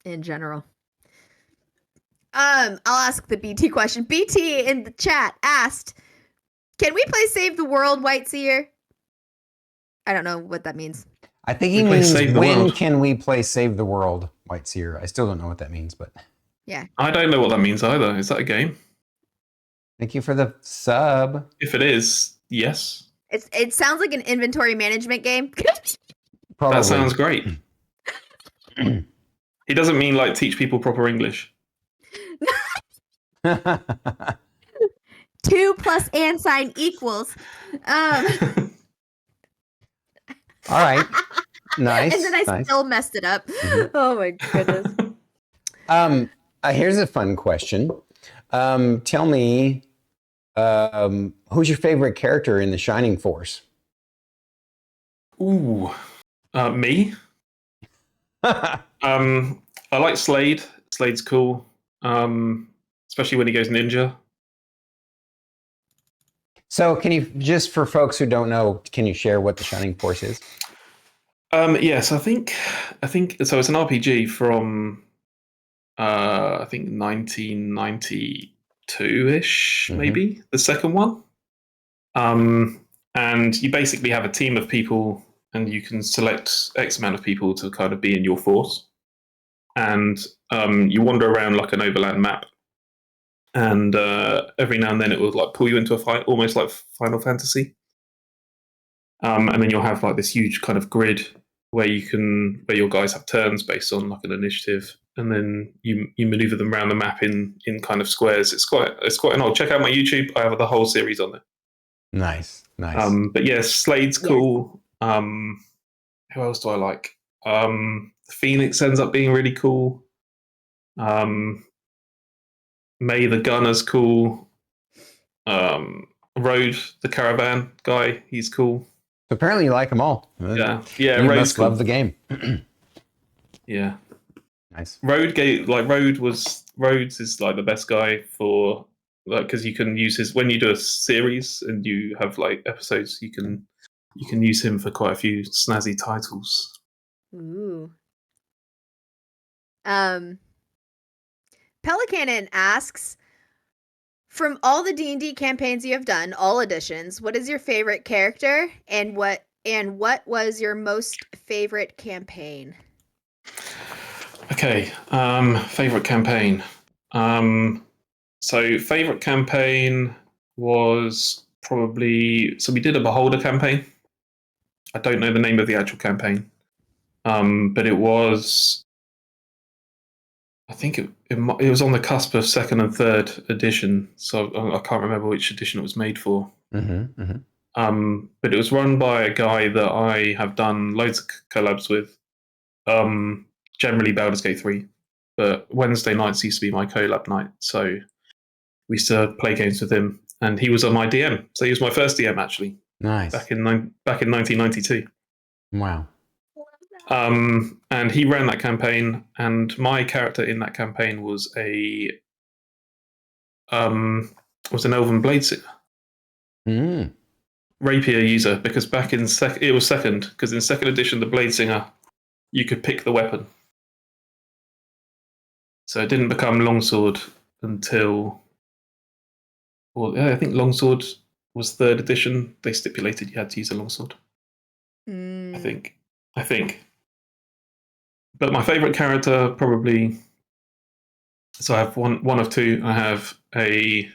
in general. I'll ask the BT question. BT in the chat asked, "Can we play Save the World, WhiteSeer?" I don't know what that means. I think he means when can we play Save the World, WhiteSeer? I still don't know what that means, but yeah, I don't know what that means either. Is that a game? Thank you for the sub. If it is, yes. It sounds like an inventory management game. Probably. That sounds great. He doesn't mean teach people proper English. 2 plus and sign equals. All right. Nice. And then I still messed it up. Mm-hmm. Oh my goodness. Here's a fun question. Tell me, who's your favorite character in the Shining Force? Ooh, me? I like Slade. Slade's cool, especially when he goes ninja. So, can you just for folks who don't know, can you share what the Shining Force is? Yes, I think so. It's an RPG from I think 1992-ish, maybe the second one. And you basically have a team of people, and you can select X amount of people to kind of be in your force. And you wander around like an overland map, and every now and then it will like pull you into a fight, almost like Final Fantasy. And then you'll have like this huge kind of grid where your guys have turns based on like an initiative, and then you maneuver them around the map in kind of squares. It's quite an old. Check out my YouTube. I have the whole series on there. Nice. But yeah, Slade's cool. Who else do I like? Phoenix ends up being really cool. May the Gunner's cool. Road, the caravan guy, he's cool. Apparently, you like them all. Yeah. You must love the game. Yeah. Nice. Rhodes is like the best guy for like, because you can use his when you do a series and you have like episodes, you can use him for quite a few snazzy titles. Ooh. Pelicanon asks, from all the D&D campaigns you have done, all editions, what is your favorite character, and what was your most favorite campaign? Okay, favorite campaign. So favorite campaign was probably we did a Beholder campaign. I don't know the name of the actual campaign, but it was. I think it was on the cusp of second and third edition, so I can't remember which edition it was made for. But it was run by a guy that I have done loads of collabs with. Generally Baldur's Gate 3, but Wednesday nights used to be my collab night, so we used to play games with him, and he was on my DM. So he was my first DM actually. Nice. Back in 1992. Wow. And he ran that campaign, and my character in that campaign was an elven bladesinger, rapier user. Because back in it was second, because in second edition the bladesinger you could pick the weapon, so it didn't become longsword until. Well, yeah, I think longsword was third edition. They stipulated you had to use a longsword. I think. But my favorite character probably. So I have one of two. I had a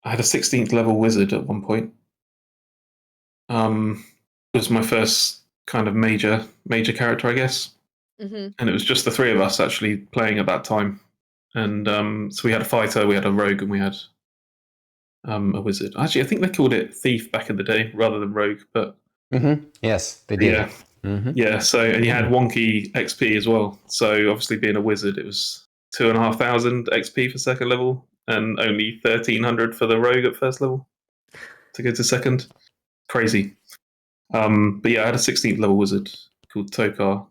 16th level wizard at one point. It was my first kind of major character, I guess. And it was just the three of us actually playing at that time. And so we had a fighter, we had a rogue, and we had a wizard. Actually, I think they called it thief back in the day rather than rogue. But yes, they did. Yeah. Yeah, so and you had wonky XP as well. So obviously, being a wizard, it was 2,500 XP for second level, and only 1,300 for the rogue at first level to go to second. Crazy. But yeah, I had a 16th level wizard called Tokar,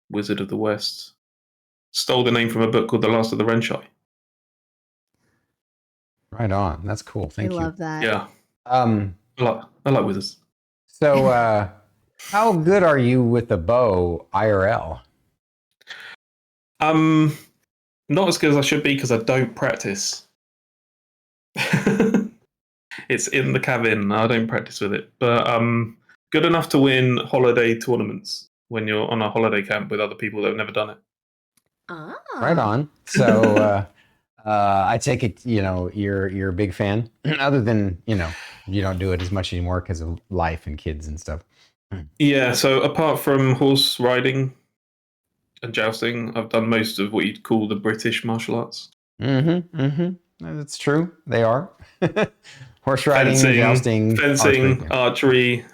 Wizard of the West. Stole the name from a book called The Last of the Renshai. Right on. That's cool. Thank you. I love that. Yeah. I like wizards. So, how good are you with the bow IRL? Not as good as I should be because I don't practice. It's in the cabin. I don't practice with it, but good enough to win holiday tournaments when you're on a holiday camp with other people that have never done it. Right on. So, I take it you're a big fan. Other than you don't do it as much anymore because of life and kids and stuff. Yeah. So apart from horse riding and jousting, I've done most of what you'd call the British martial arts. That's true. They are. Horse riding, fencing, jousting, archery.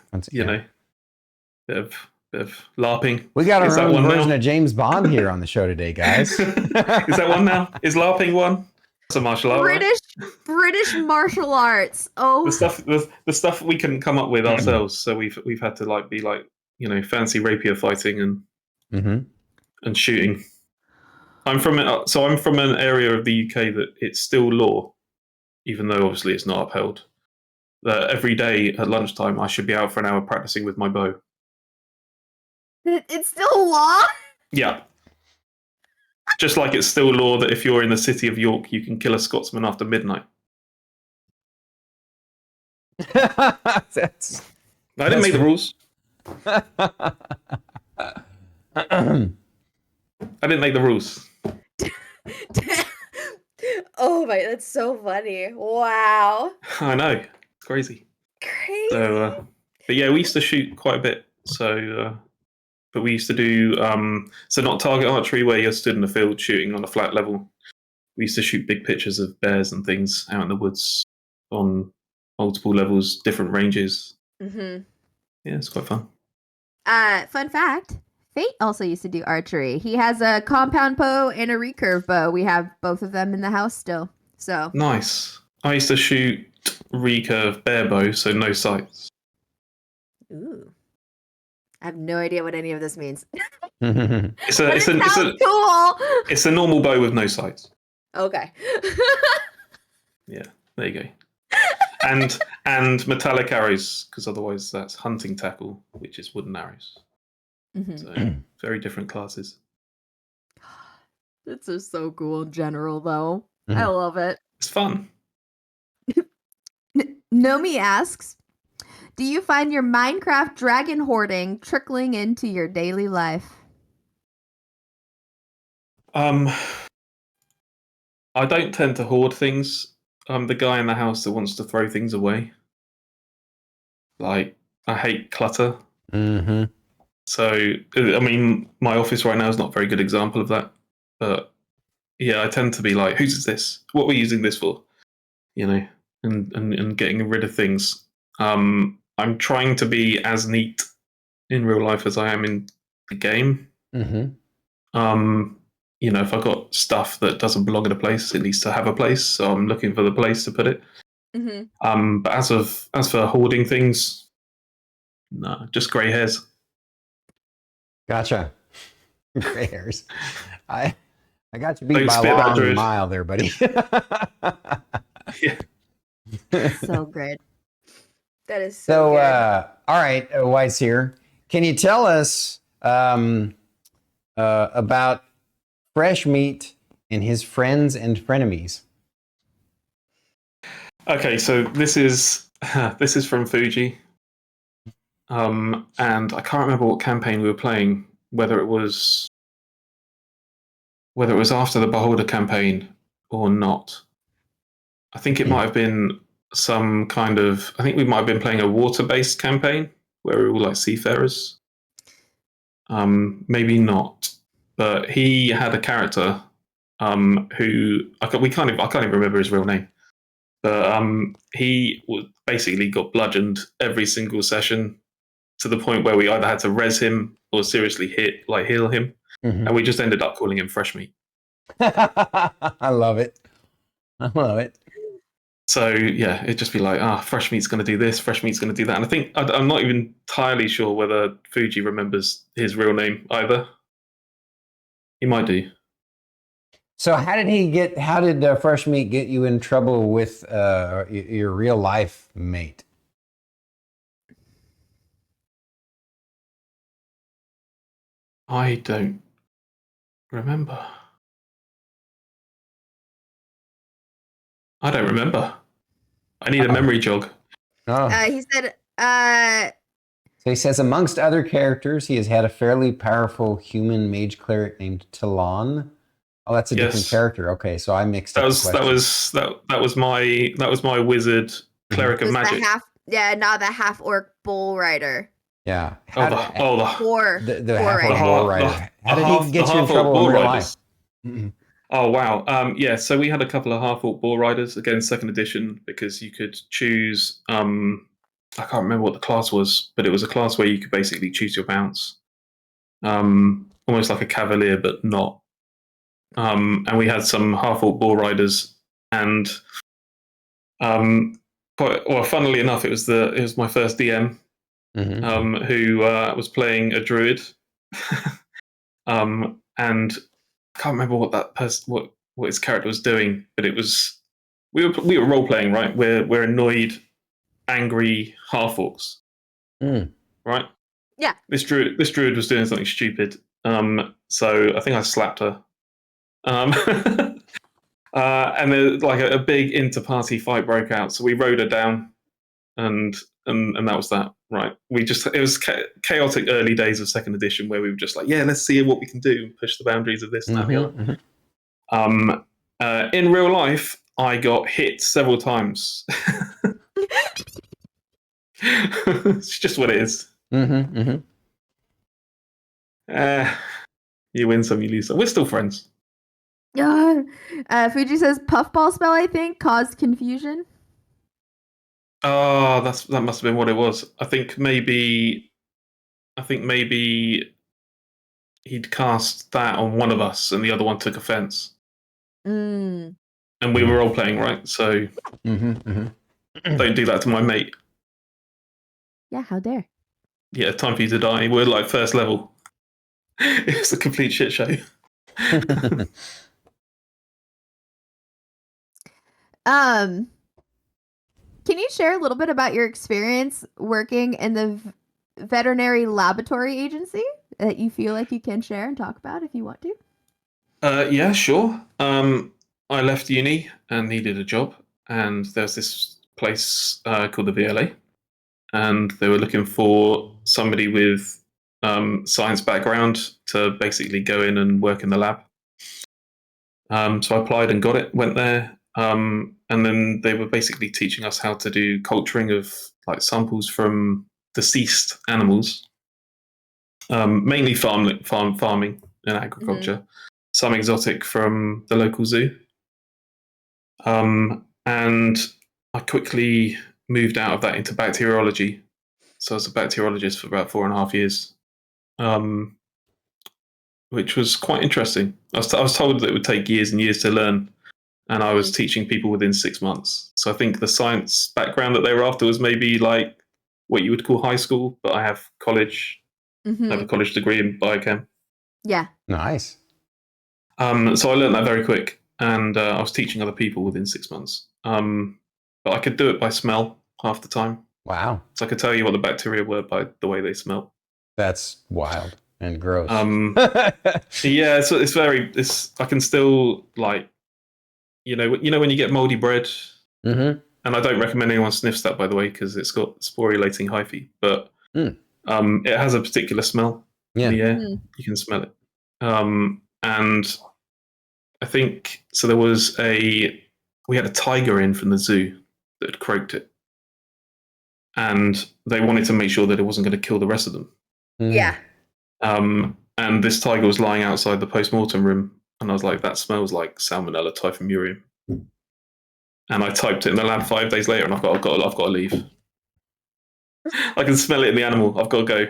Bit of LARPing. We got our own version of James Bond here on the show today, guys. Is that one now? Is LARPing one? It's a martial art. British martial arts. Oh, the stuff we couldn't come up with ourselves. So we've had to be fancy rapier fighting and and shooting. I'm from an area of the UK that it's still law, even though obviously it's not upheld. That every day at lunchtime I should be out for an hour practicing with my bow. It's still law? Yeah. Just like it's still law that if you're in the city of York, you can kill a Scotsman after midnight. I didn't make the rules. I didn't make the rules. Oh my, that's so funny. Wow. I know. It's crazy. So, but yeah, we used to shoot quite a bit. So, but we used to do, so not target archery where you're stood in the field shooting on a flat level. We used to shoot big pictures of bears and things out in the woods on multiple levels, different ranges. Yeah, it's quite fun. Fun fact. Fate also used to do archery. He has a compound bow and a recurve bow. We have both of them in the house still. So nice. I used to shoot recurve bear bow, so no sights. Ooh. I have no idea what any of this means. It's cool. It's a normal bow with no sights. Okay. Yeah, there you go. And metallic arrows, because otherwise that's hunting tackle, which is wooden arrows. So very different classes. This is so cool in general, though. I love it. It's fun. Nomi asks, do you find your Minecraft dragon hoarding trickling into your daily life? I don't tend to hoard things. I'm the guy in the house that wants to throw things away. Like, I hate clutter. So, I mean, my office right now is not a very good example of that. But yeah, I tend to be like, whose is this? What are we using this for? You know, and getting rid of things. I'm trying to be as neat in real life as I am in the game. You know, if I've got stuff that doesn't belong in a place, it needs to have a place. So I'm looking for the place to put it. But as for hoarding things, no, just grey hairs. Gotcha. Gray hairs. I got you beat by a long mile there, buddy. Yeah. So great. That is so good. All right, WhiteSeer, can you tell us about Fresh Meat and his friends and frenemies? Okay, so this is from Fuji. And I can't remember what campaign we were playing, whether it was after the Beholder campaign or not. I think it might have been some kind of, I think we might have been playing a water-based campaign where we were all like seafarers. Maybe not, but he had a character who I can't even remember his real name, but he basically got bludgeoned every single session to the point where we either had to res him or seriously heal him, and we just ended up calling him Fresh Meat. I love it. I love it. So yeah, it'd just be like, Fresh Meat's going to do this, Fresh Meat's going to do that. And I think I'm not even entirely sure whether Fuji remembers his real name either. He might do. So how did Fresh Meat get you in trouble with your real life mate? I don't remember. I don't remember. I need a memory jog. He said, So he says, amongst other characters, he has had a fairly powerful human mage cleric named Talon. Oh, that's a different character. Okay, so I mixed up. That was my wizard cleric of magic. Not the half orc bull rider. Yeah. The half orc bull rider. How did he get you in trouble in real life? Oh wow. Yeah, so we had a couple of half orc bull riders, again, second edition, because you could choose I can't remember what the class was, but it was a class where you could basically choose your mounts. Almost like a cavalier, but not. And we had some half orc bull riders, and funnily enough, it was my first DM who was playing a druid. and I can't remember what that person, what his character was doing, but it was we were role playing, right? We're annoyed, angry half-orcs, right? Yeah. This druid was doing something stupid, so I think I slapped her, and then like a big inter-party fight broke out. So we rode her down, and that was that. Right? It was chaotic early days of second edition where we were just like, yeah, let's see what we can do, push the boundaries of this and that and the other. In real life, I got hit several times. It's just what it is. You win some, you lose some. We're still friends. Fuji says puffball spell, I think, caused confusion. Oh, that must have been what it was. I think maybe he'd cast that on one of us, and the other one took offense. And we were all playing, right? So don't do that to my mate. Yeah, how dare? Yeah, time for you to die. We're like first level. It's a complete shit show. Can you share a little bit about your experience working in the veterinary laboratory agency that you feel like you can share and talk about if you want to? Yeah, sure. I left uni and needed a job, and there's this place called the VLA, and they were looking for somebody with science background to basically go in and work in the lab. So I applied and got it, went there, and then they were basically teaching us how to do culturing of like samples from deceased animals, mainly farming and agriculture, some exotic from the local zoo. And I quickly moved out of that into bacteriology. So I was a bacteriologist for about 4.5 years, which was quite interesting. I was told that it would take years and years to learn, and I was teaching people within 6 months. So I think the science background that they were after was maybe like what you would call high school, but I have college. I have a college degree in biochem. Yeah. Nice. So I learned that very quick, and I was teaching other people within 6 months. But I could do it by smell half the time. Wow. So I could tell you what the bacteria were by the way they smell. That's wild and gross. Yeah, it's I can still like, you know when you get moldy bread, and I don't recommend anyone sniffs that, by the way, because it's got sporulating hyphae, but it has a particular smell in the air. You can smell it. And I think so. We had a tiger in from the zoo that had croaked it, and they wanted to make sure that it wasn't going to kill the rest of them. Yeah. And this tiger was lying outside the post-mortem room, and I was like, that smells like Salmonella typhimurium. And I typed it in the lab 5 days later, and I've got to leave. I can smell it in the animal. I've got to go.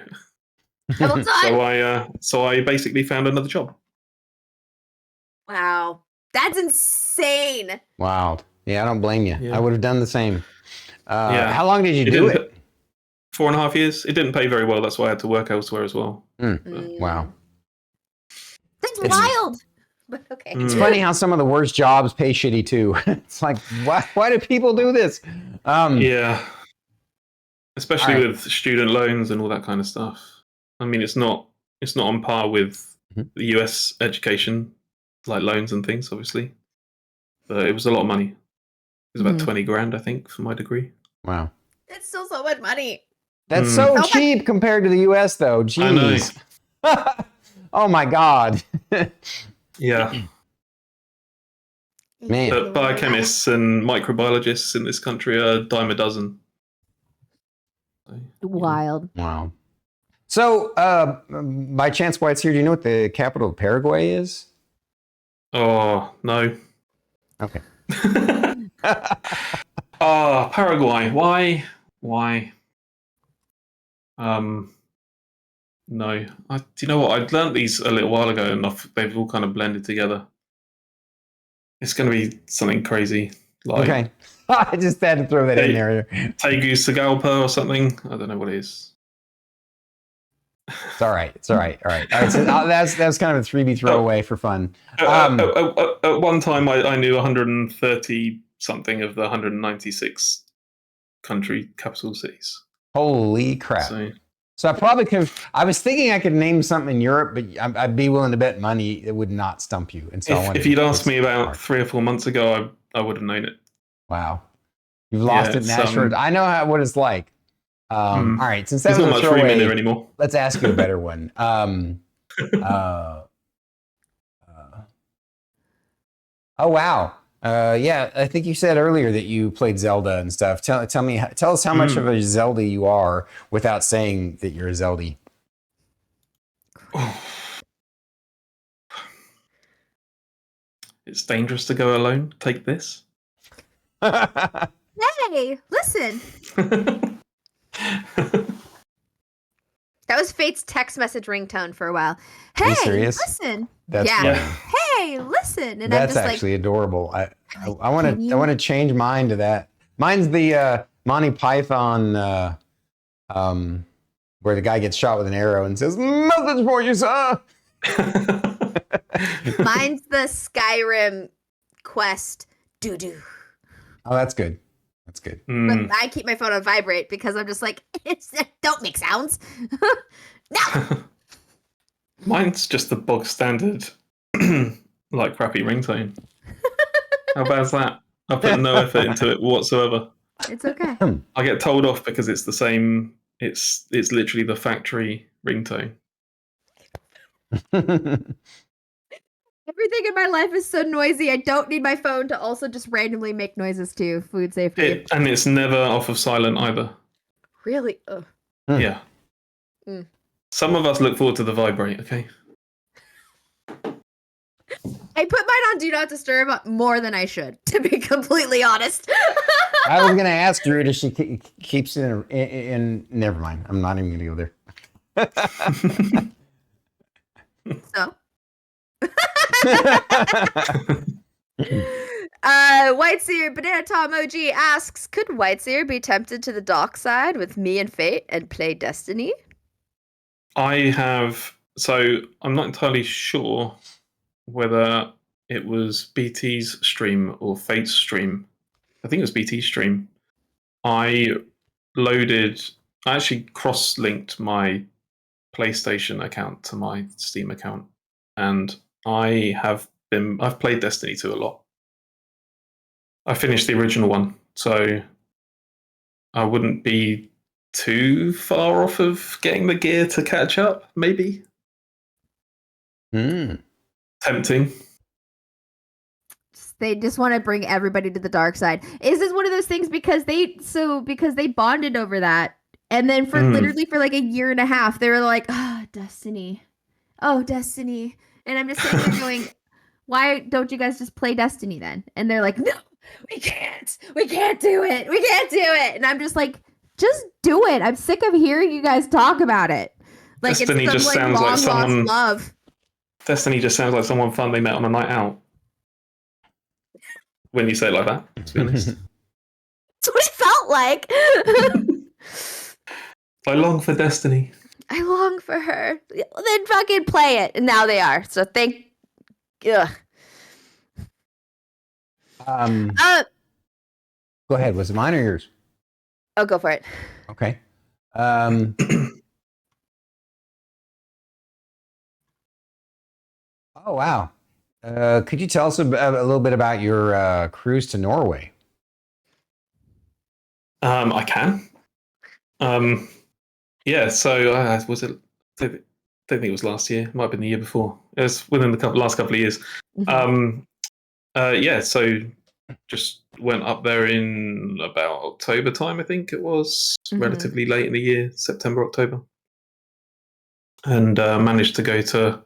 So I basically found another job. Wow. That's insane. Wow. Yeah, I don't blame you. Yeah. I would have done the same. How long did you do it? 4.5 years. It didn't pay very well. That's why I had to work elsewhere as well. Wow. That's wild. But okay. It's funny how some of the worst jobs pay shitty too. It's like, why do people do this? Yeah. Especially with student loans and all that kind of stuff. I mean, it's not on par with the US education, like loans and things, obviously. But it was a lot of money. It was about 20 grand, I think, for my degree. Wow. That's still so much money. That's so cheap compared to the US, though. Jeez. I know. Oh my God. Yeah. Man. But biochemists and microbiologists in this country are a dime a dozen. Wild. Wow. So, by chance, WhiteSeer, do you know what the capital of Paraguay is? Oh, no. Okay. Oh, Paraguay. Why? No. Do you know what? I learned these a little while ago, and they've all kind of blended together. It's going to be something crazy. Like, okay. I just had to throw that in there. Tegucigalpa or something. I don't know what it is. It's all right. It's all right. All right. All right. So that's kind of a 3B throwaway for fun. At one time, I knew 130 something of the 196 country capital cities. Holy crap! So I probably could. I was thinking I could name something in Europe, but I'd be willing to bet money it would not stump you. And so if you'd asked me about 3 or 4 months ago, I would have known it. Wow, you've lost it now. I know what it's like. All right, since that was not much room in there anymore. Let's ask you a better one. Oh wow. Yeah, I think you said earlier that you played Zelda and stuff. Tell us how much of a Zelda you are without saying that you're a Zelda. It's dangerous to go alone. Take this. Hey, listen. That was Fate's text message ringtone for a while. Hey, listen. That's Hey, listen. And that's actually adorable. I want to change mine to that. Mine's the Monty Python where the guy gets shot with an arrow and says, "Message for you, sir." Mine's the Skyrim quest doo-doo. Oh, that's good. That's good. But I keep my phone on vibrate because I'm just like, don't make sounds. No. Mine's just the bog standard, like crappy ringtone. How bad's that? I put no effort into it whatsoever. It's okay. I get told off because it's the same. It's literally the factory ringtone. Everything in my life is so noisy. I don't need my phone to also just randomly make noises too. Food safety. And it's never off of silent either. Really? Ugh. Yeah. Some of us look forward to the vibrate, okay? I put mine on Do Not Disturb more than I should, to be completely honest. I was going to ask Drew if she keeps it in. Never mind. I'm not even going to go there. So? WhiteSeer Banana Tom OG asks, could WhiteSeer be tempted to the dark side with me and Fate and play Destiny? I'm not entirely sure whether it was BT's stream or Fate's stream. I think it was BT's stream. I actually cross-linked my PlayStation account to my Steam account, and I've played Destiny 2 a lot. I finished the original one, so I wouldn't be too far off of getting the gear to catch up, maybe. Tempting. They just want to bring everybody to the dark side. Is this one of those things because they bonded over that, and then literally for like a year and a half, they were like, "Oh, Destiny. Oh, Destiny." And I'm just sitting there going, "Why don't you guys just play Destiny then?" And they're like, "No, we can't. We can't do it. We can't do it." And I'm just like, "Just do it. I'm sick of hearing you guys talk about it." Like Destiny it's just some sounds long like someone lost love. Destiny just sounds like someone fun they met on a night out. When you say it like that, to be honest. That's what it felt like. I long for Destiny. I long for her. Then fucking play it. And now they are. So ugh. Go ahead. Was it mine or yours? Oh, go for it. Okay. Oh, wow. Could you tell us a little bit about your cruise to Norway? I can. Yeah, so was it? I don't think it was last year. It might have been the year before. It was within the last couple of years. Mm-hmm. Yeah, so just went up there in about October time, I think it was, relatively late in the year, September, October. And managed to go to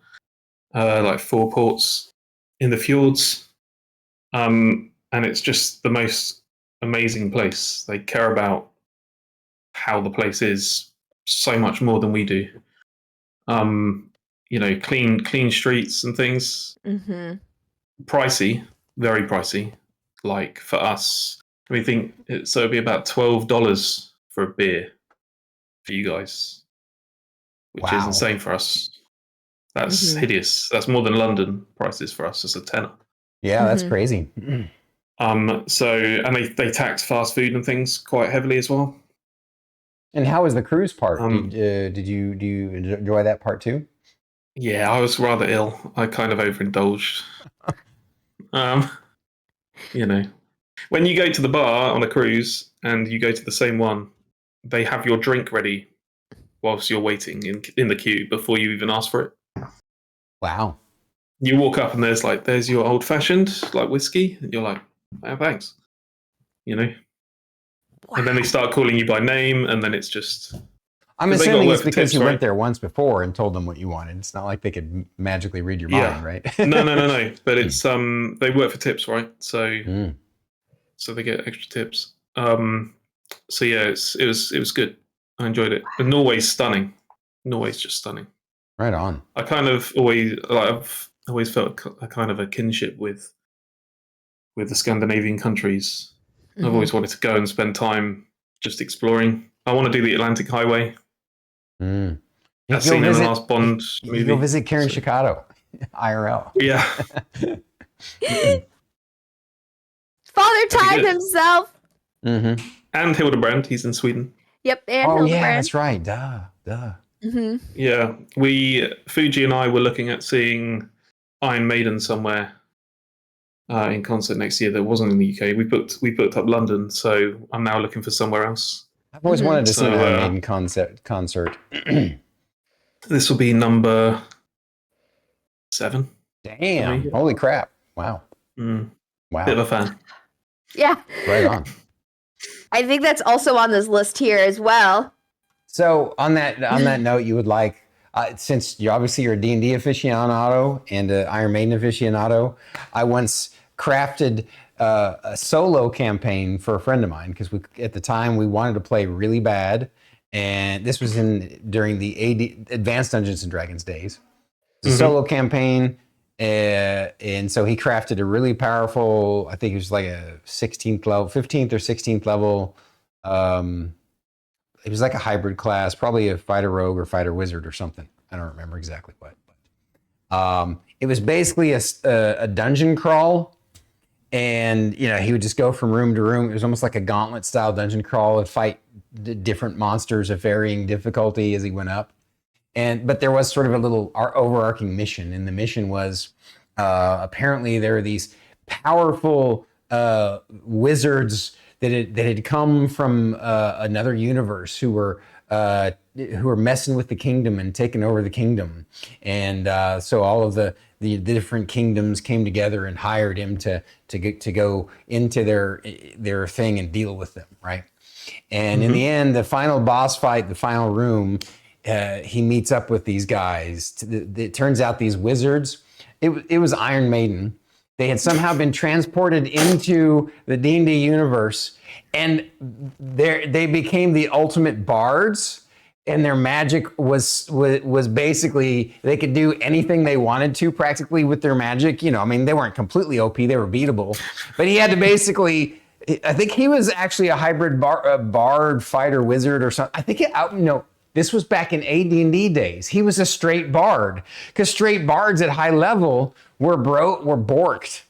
like 4 ports in the fjords. And it's just the most amazing place. They care about how the place is so much more than we do. Clean streets and things. Pricey, very pricey. Like for us, we think it'd be about $12 for a beer for you guys. which is insane for us. That's hideous. That's more than London prices for us as a tenner. Yeah, that's crazy. So, and they tax fast food and things quite heavily as well. And how was the cruise part? Do you enjoy that part too? Yeah, I was rather ill. I kind of overindulged. You know, when you go to the bar on a cruise and you go to the same one, they have your drink ready whilst you're waiting in the queue before you even ask for it. Wow. You walk up and there's your old fashioned like whiskey, and you're like, oh, thanks. You know? Wow. And then they start calling you by name, and then it's just. I'm assuming it's because you went there once before and told them what you wanted. It's not like they could magically read your mind, right? No. But it's they work for tips, right? So so they get extra tips. So yeah, it was good. I enjoyed it. And Norway's stunning. Norway's just stunning. Right on. I kind of I've always felt a kind of a kinship with the Scandinavian countries. I've always wanted to go and spend time just exploring. I want to do the Atlantic Highway. As seen in the last Bond movie. Go visit Karen Shikado, IRL. Yeah. Father Time himself. And Hildebrand, he's in Sweden. Yep, and Hildebrand. Yeah, that's right. Duh. Yeah, Fuji and I were looking at seeing Iron Maiden somewhere in concert next year that wasn't in the UK. We booked up London, so I'm now looking for somewhere else. I've always wanted to see an Iron Maiden concert. This will be number 7. Damn! Holy crap! Wow! Wow! Bit of a fan. Yeah. Right on. I think that's also on this list here as well. So on that note, you would like, since you're a D&D aficionado and an Iron Maiden aficionado, I once crafted a solo campaign for a friend of mine because at the time we wanted to play really bad, and this was during the Advanced Dungeons and Dragons days. It's a solo campaign, and so he crafted a really powerful, I think it was like a 15th or 16th level. It was like a hybrid class, probably a fighter rogue or fighter wizard or something. I don't remember exactly what. But, it was basically a dungeon crawl, and he would just go from room to room. It was almost like a gauntlet style dungeon crawl and fight different monsters of varying difficulty as he went up. But there was sort of a little overarching mission, and the mission was apparently there were these powerful wizards that had come from another universe who were messing with the kingdom and taking over the kingdom, and so all of the different kingdoms came together and hired him to go into their thing and deal with them, right? And in the end, the final boss fight, the final room, he meets up with these guys. It turns out these wizards, it was Iron Maiden. They had somehow been transported into the D&D universe, and they became the ultimate bards. And their magic was basically they could do anything they wanted to practically with their magic. They weren't completely OP; they were beatable. But he had to basically. I think he was actually a hybrid bard fighter wizard or something. I think this was back in AD&D days. He was a straight bard because straight bards at high level were borked.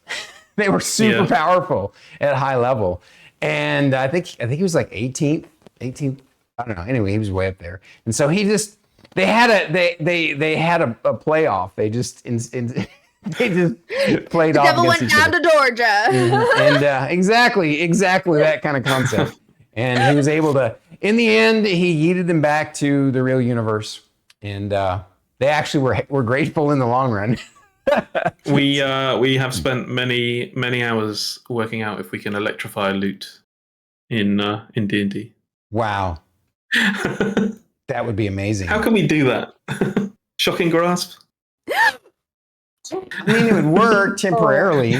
They were super powerful at high level. And I think he was like 18th. I don't know. Anyway, he was way up there. And so they had a playoff. They just played off. Devil went down to Georgia. And exactly that kind of concept. And he was able to, in the end, he yeeted them back to the real universe. And they actually were grateful in the long run. We have spent many hours working out if we can electrify a loot in D&D. Wow. That would be amazing. How can we do that? Shocking grasp? It would work temporarily.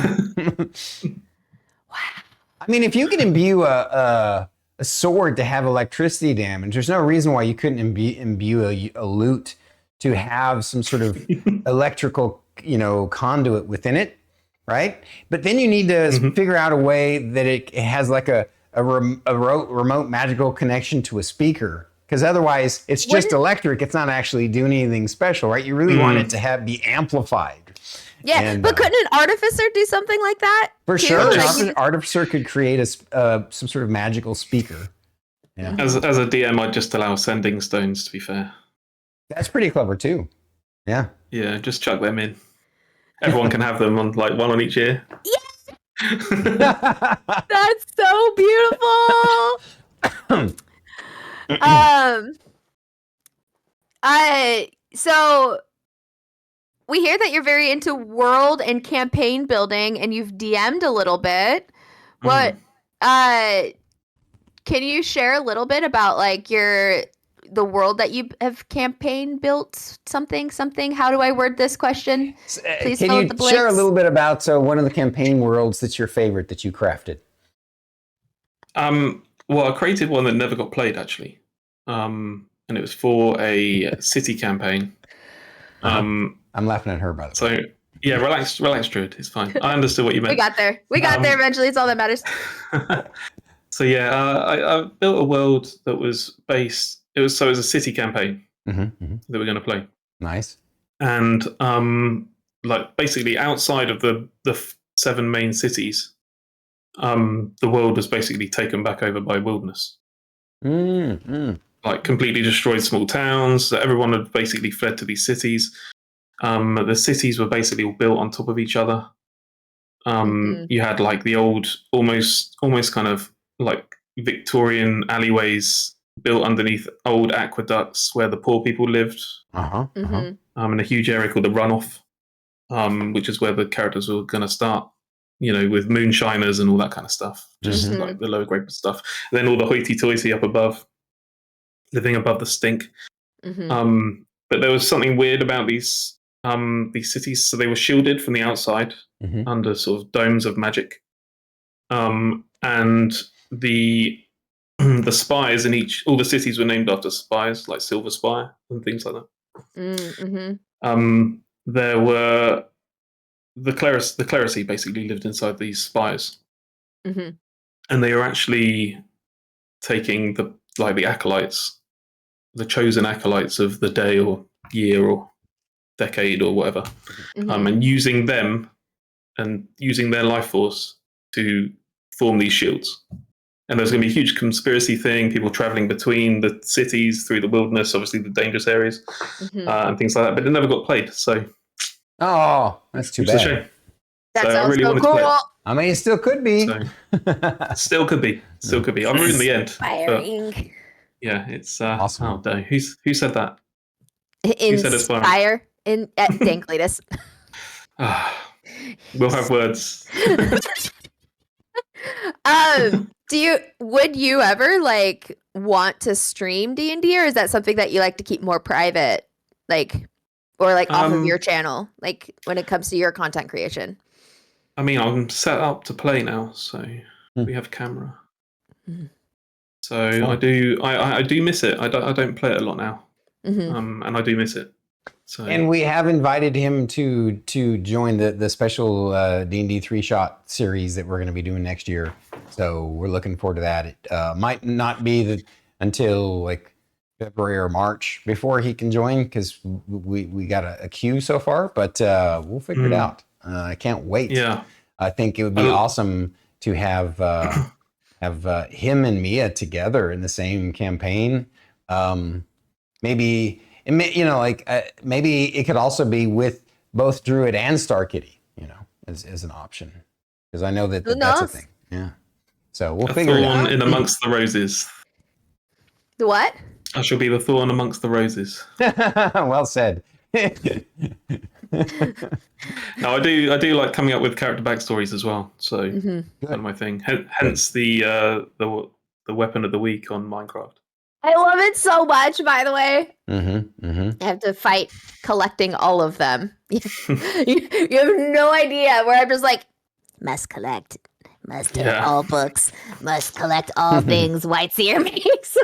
If you could imbue a sword to have electricity damage, there's no reason why you couldn't imbue a lute to have some sort of electrical, conduit within it, right? But then you need to figure out a way that it has like a remote magical connection to a speaker, Because otherwise, it's just electric. It's not actually doing anything special, right? You really want it to be amplified. Yeah, And, but couldn't an artificer do something like that? For too? sure. Like, An artificer could create some sort of magical speaker. Yeah. As a DM, I'd just allow sending stones, to be fair. That's pretty clever, too. Yeah. Yeah, just chuck them in. Everyone can have them on like one on each ear. That's so beautiful. So we hear that you're very into world and campaign building, and you've DM'd a little bit. What? Can you share a little bit about like the world that you have campaign built? Something. How do I word this question? Please can you share a little bit about one of the campaign worlds that's your favorite that you crafted? Well, I created one that never got played actually, and it was for a city campaign. I'm laughing at her, by the way. So yeah, relax, Druid. It's fine. I understood what you meant. We got there eventually. It's all that matters. So yeah, I built a world that was based. It was a city campaign that we're going to play. Nice. And like basically outside of the 7 main cities, the world was basically taken back over by wilderness. Like completely destroyed small towns. Everyone had basically fled to these cities. The cities were basically all built on top of each other. You had like the old, almost kind of like Victorian alleyways built underneath old aqueducts where the poor people lived. In a huge area called the Runoff, which is where the characters were going to start. You know, with moonshiners and all that kind of stuff, just like the lower grade stuff. And then all the hoity-toity up above, living above the stink. But there was something weird about these cities. So they were shielded from the outside under sort of domes of magic, and the spires in all the cities were named after spires, like Silver Spire and things like that. There were the clerisy basically lived inside these spires, and they were actually taking the acolytes, the chosen acolytes of the day or year or decade or whatever, and using them and using their life force to form these shields. And there's going to be a huge conspiracy thing, people traveling between the cities through the wilderness, obviously the dangerous areas, and things like that. But it never got played, so. Oh, that's too bad. It's a shame. That so sounds I really so wanted cool. to play it. I mean, it still could be. So, still could be. I'm ruined the end. Inspiring. Yeah, it's awesome. Oh, no. Who said that? Who said Inspire at Dankletus. We'll have words. Would you ever like want to stream D&D, or is that something that you like to keep more private, like, or like off of your channel, like when it comes to your content creation? I mean, I'm set up to play now, so we have camera. So I do miss it. I don't play it a lot now, and I do miss it. So. And we have invited him to join the special D&D 3-shot series that we're going to be doing next year. So we're looking forward to that. It might not be until like February or March before he can join, because we got a queue so far, but we'll figure it out. I can't wait. Yeah, I think it would be awesome to have him and Mia together in the same campaign. Maybe. Maybe it could also be with both Druid and Star Kitty, as an option, because I know that's a thing. Yeah. So we'll figure it out. Thorn in amongst the roses. The what? I shall be the thorn amongst the roses. Well said. No, I do like coming up with character backstories as well. So kind of my thing. Hence the weapon of the week on Minecraft. I love it so much, by the way. I have to fight collecting all of them. You have no idea, where I'm just like, must collect, must have all books, must collect all things WhiteSeer makes.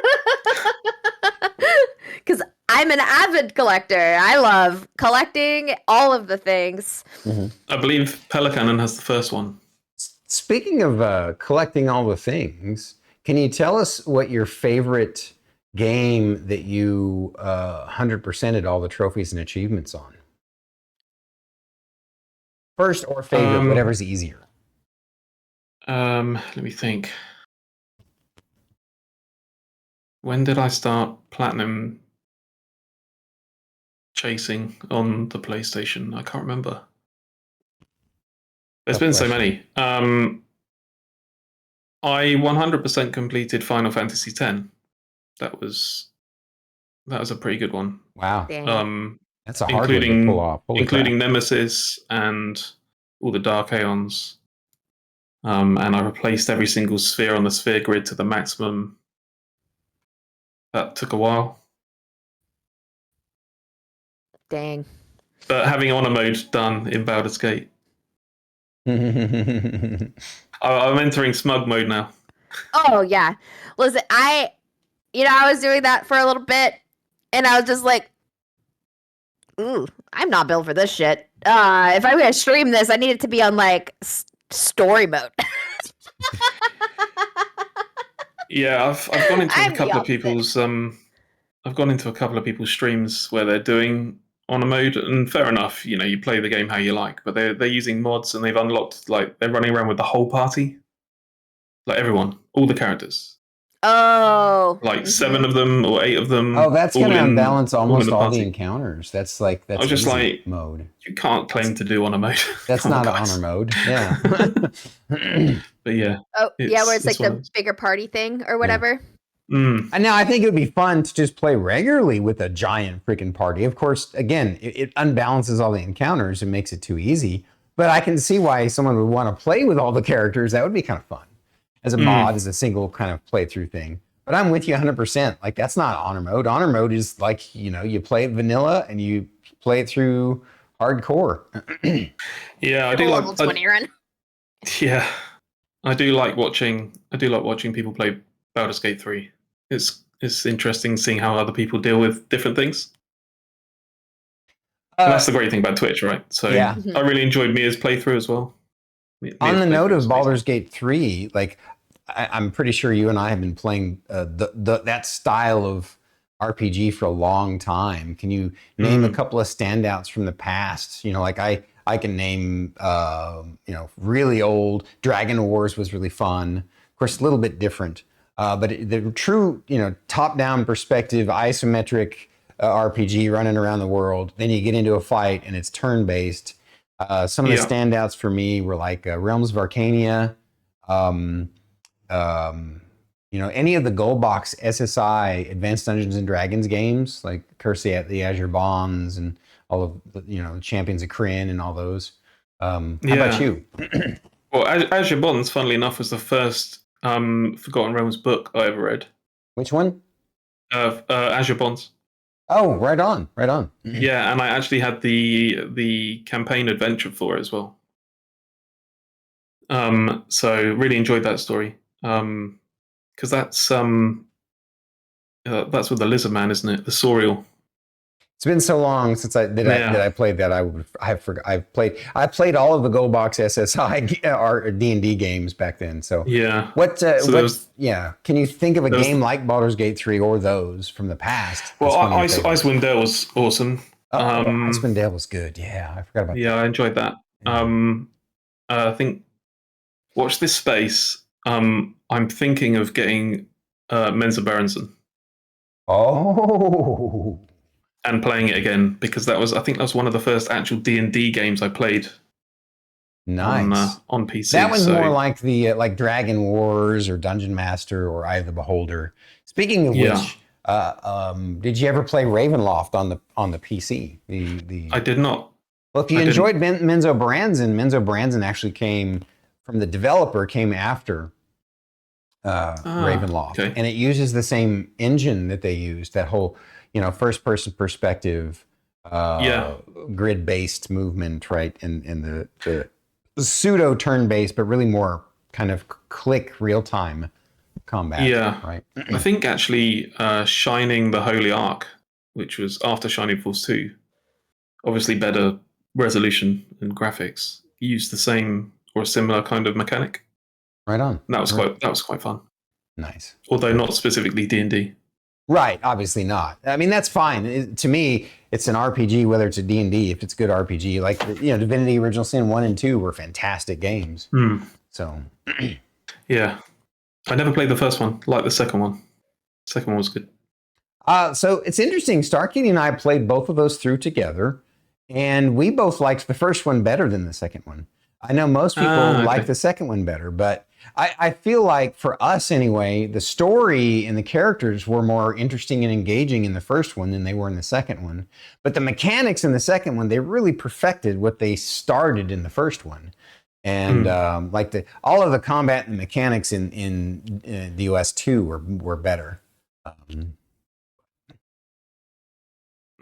Because I'm an avid collector. I love collecting all of the things. I believe Pelikanen has the first one. Speaking of collecting all the things, can you tell us what your favorite game that you 100%ed all the trophies and achievements on? First or favorite, whatever's easier. Let me think. When did I start platinum chasing on the PlayStation? I can't remember. There's been so many. I 100% completed Final Fantasy X. That was a pretty good one. Wow. That's a hard one to pull off. Including Nemesis and all the Dark Aeons. And I replaced every single sphere on the sphere grid to the maximum. That took a while. Dang. But having honor mode done in Baldur's Gate. I'm entering smug mode now. Oh yeah. Listen, I was doing that for a little bit, and I was just like, ooh, I'm not built for this shit. If I'm gonna stream this, I need it to be on like story mode. Yeah, I've gone into a couple of people's streams where they're doing honor mode, and fair enough, you play the game how you like, but they're using mods and they've unlocked, like, they're running around with the whole party, like everyone, all the characters. Oh, like 7 of them or 8 of them. Oh, that's going to unbalance almost all the encounters. That's I was just like, mode. You can't claim to do honor mode. That's not honor mode. Yeah. But yeah. Oh, yeah, where it's like the bigger party thing or whatever. Yeah. And now I think it would be fun to just play regularly with a giant freaking party. Of course, again, it unbalances all the encounters and makes it too easy. But I can see why someone would want to play with all the characters. That would be kind of fun. As a mod, as a single kind of playthrough thing. But I'm with you 100%. Like, that's not honor mode. Honor mode is like, you play it vanilla and you play it through hardcore. Yeah, I do like level 20 run. Yeah. I do like watching people play Baldur's Gate 3. It's interesting seeing how other people deal with different things. And that's the great thing about Twitch, right? So yeah. I really enjoyed Mia's playthrough as well. On the note of Baldur's Gate 3, like, I'm pretty sure you and I have been playing that style of RPG for a long time. Can you name a couple of standouts from the past? Like I can name, really old Dragon Wars was really fun. Of course, a little bit different, but the true, top-down perspective, isometric RPG running around the world. Then you get into a fight and it's turn-based. Some of the standouts for me were like Realms of Arcania. Any of the Gold Box SSI Advanced Dungeons and Dragons games, like Curse of the Azure Bonds and all of the, Champions of Kryn and all those. How about you? Well, Azure Bonds, funnily enough, was the first Forgotten Realms book I ever read. Which one? Azure Bonds. Oh, right on. Yeah, and I actually had the campaign adventure for it as well. So really enjoyed that story. Because that's with the Lizard Man, isn't it? The Sauriel. It's been so long since I played that. I played all of the Gold Box SSI or D&D games back then. So yeah. Can you think of a game like Baldur's Gate 3 or those from the past? Well, Icewind Dale was awesome. Icewind Dale was good. Yeah, I forgot about that. Yeah, I enjoyed that. Yeah. I think watch this space. I'm thinking of getting Mensa Berenson. Oh. And playing it again because I think that was one of the first actual D&D games I played. Nice. On PC. That was more like the like Dragon Wars or Dungeon Master or Eye of the Beholder. Speaking of which, did you ever play Ravenloft on the PC? I did not. Well, if you enjoyed Menzo Branson actually came from the developer, came after Ravenloft, and it uses the same engine that they used. That whole first-person perspective, grid-based movement, right? And the pseudo turn-based, but really more kind of click real-time combat. Yeah, right. I think actually, Shining the Holy Ark, which was after Shining Force 2, obviously better resolution and graphics, used the same or a similar kind of mechanic. Right on. And that was quite fun. Nice. Although not specifically D&D. Right, obviously not. I mean, that's fine. To me, it's an RPG, whether it's a D&D, if it's a good RPG. Like, Divinity Original Sin 1 and 2 were fantastic games. So, yeah. I never played the first one, like the second one. Second one was good. So it's interesting. Starkey and I played both of those through together, and we both liked the first one better than the second one. I know most people like the second one better, but I feel like for us anyway, the story and the characters were more interesting and engaging in the first one than they were in the second one. But the mechanics in the second one, they really perfected what they started in the first one. And all of the combat and mechanics in the US 2 were better.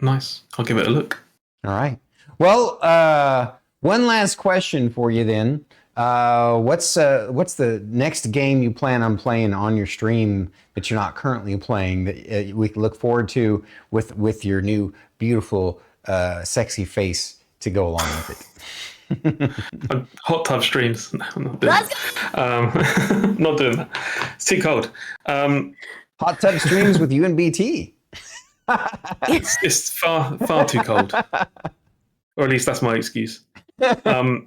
Nice. I'll give it a look. All right. Well, one last question for you then. What's the next game you plan on playing on your stream that you're not currently playing that we can look forward to with your new beautiful sexy face to go along with it? Hot tub streams. No, I'm not doing that. Not doing that. It's too cold. Hot tub streams with you and BT. It's far too cold. Or at least that's my excuse. I'll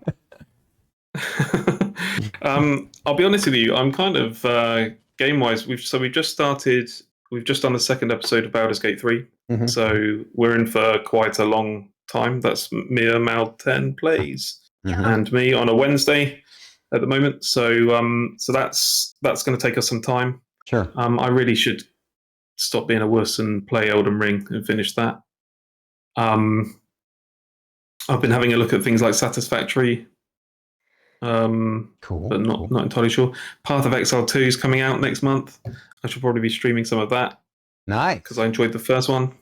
be honest with you. I'm kind of game-wise. We've just started. We've just done the second episode of Baldur's Gate 3. Mm-hmm. So we're in for quite a long time. That's Mia Mal 10 plays and me on a Wednesday at the moment. So that's going to take us some time. Sure. I really should stop being a wuss and play Elden Ring and finish that. I've been having a look at things like Satisfactory. Cool. But not entirely sure. Path of Exile 2 is coming out next month. I should probably be streaming some of that. Nice. Because I enjoyed the first one.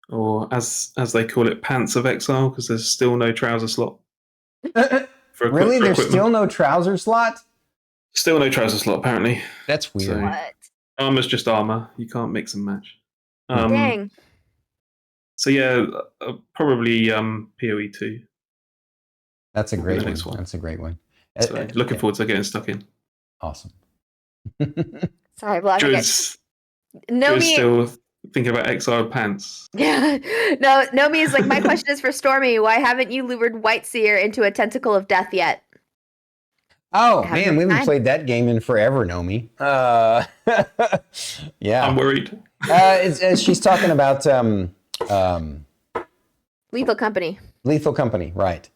Or as they call it, Pants of Exile, because there's still no trouser slot. Really? There's still no trouser slot? Still no trouser slot, apparently. That's weird. So, What? armor's just armor. You can't mix and match. Dang. So yeah, probably PoE 2. That's a great next one. one. That's a great one. So looking forward to getting stuck in. Awesome. Sorry, well, Drew's Nomi. still thinking about Exiled Pants. Yeah. No, Nomi is like, my question is for Stormy. Why haven't you lured Whiteseer into a tentacle of death yet? Oh, man, we haven't played that game in forever, Nomi. Yeah. I'm worried. She's talking about Lethal Company. Lethal Company, right.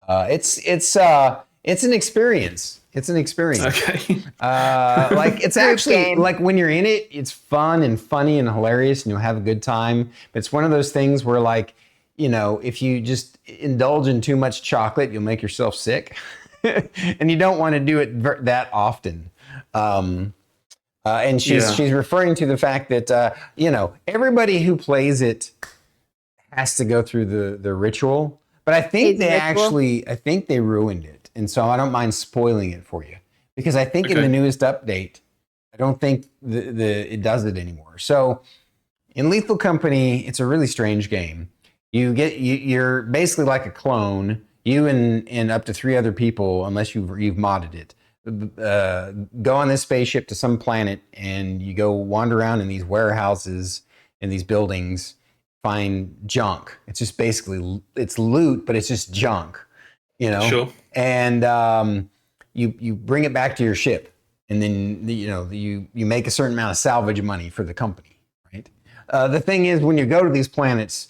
It's an experience. It's an experience. Okay. Like it's actually game. like when you're in it, it's fun and funny and hilarious and you'll have a good time. But it's one of those things where like, if you just indulge in too much chocolate, you'll make yourself sick. And you don't want to do it that often. And she's referring to the fact that, everybody who plays it has to go through the ritual. But I think they ruined it. And so I don't mind spoiling it for you. Because I think in the newest update, I don't think it does it anymore. So in Lethal Company, it's a really strange game. You're basically like a clone. You and up to 3 other people, unless you've modded it, go on this spaceship to some planet and you go wander around in these warehouses and these buildings, find junk. It's just basically, it's loot, but it's just junk, Sure. And you bring it back to your ship, and then you make a certain amount of salvage money for the company, right? The thing is, when you go to these planets,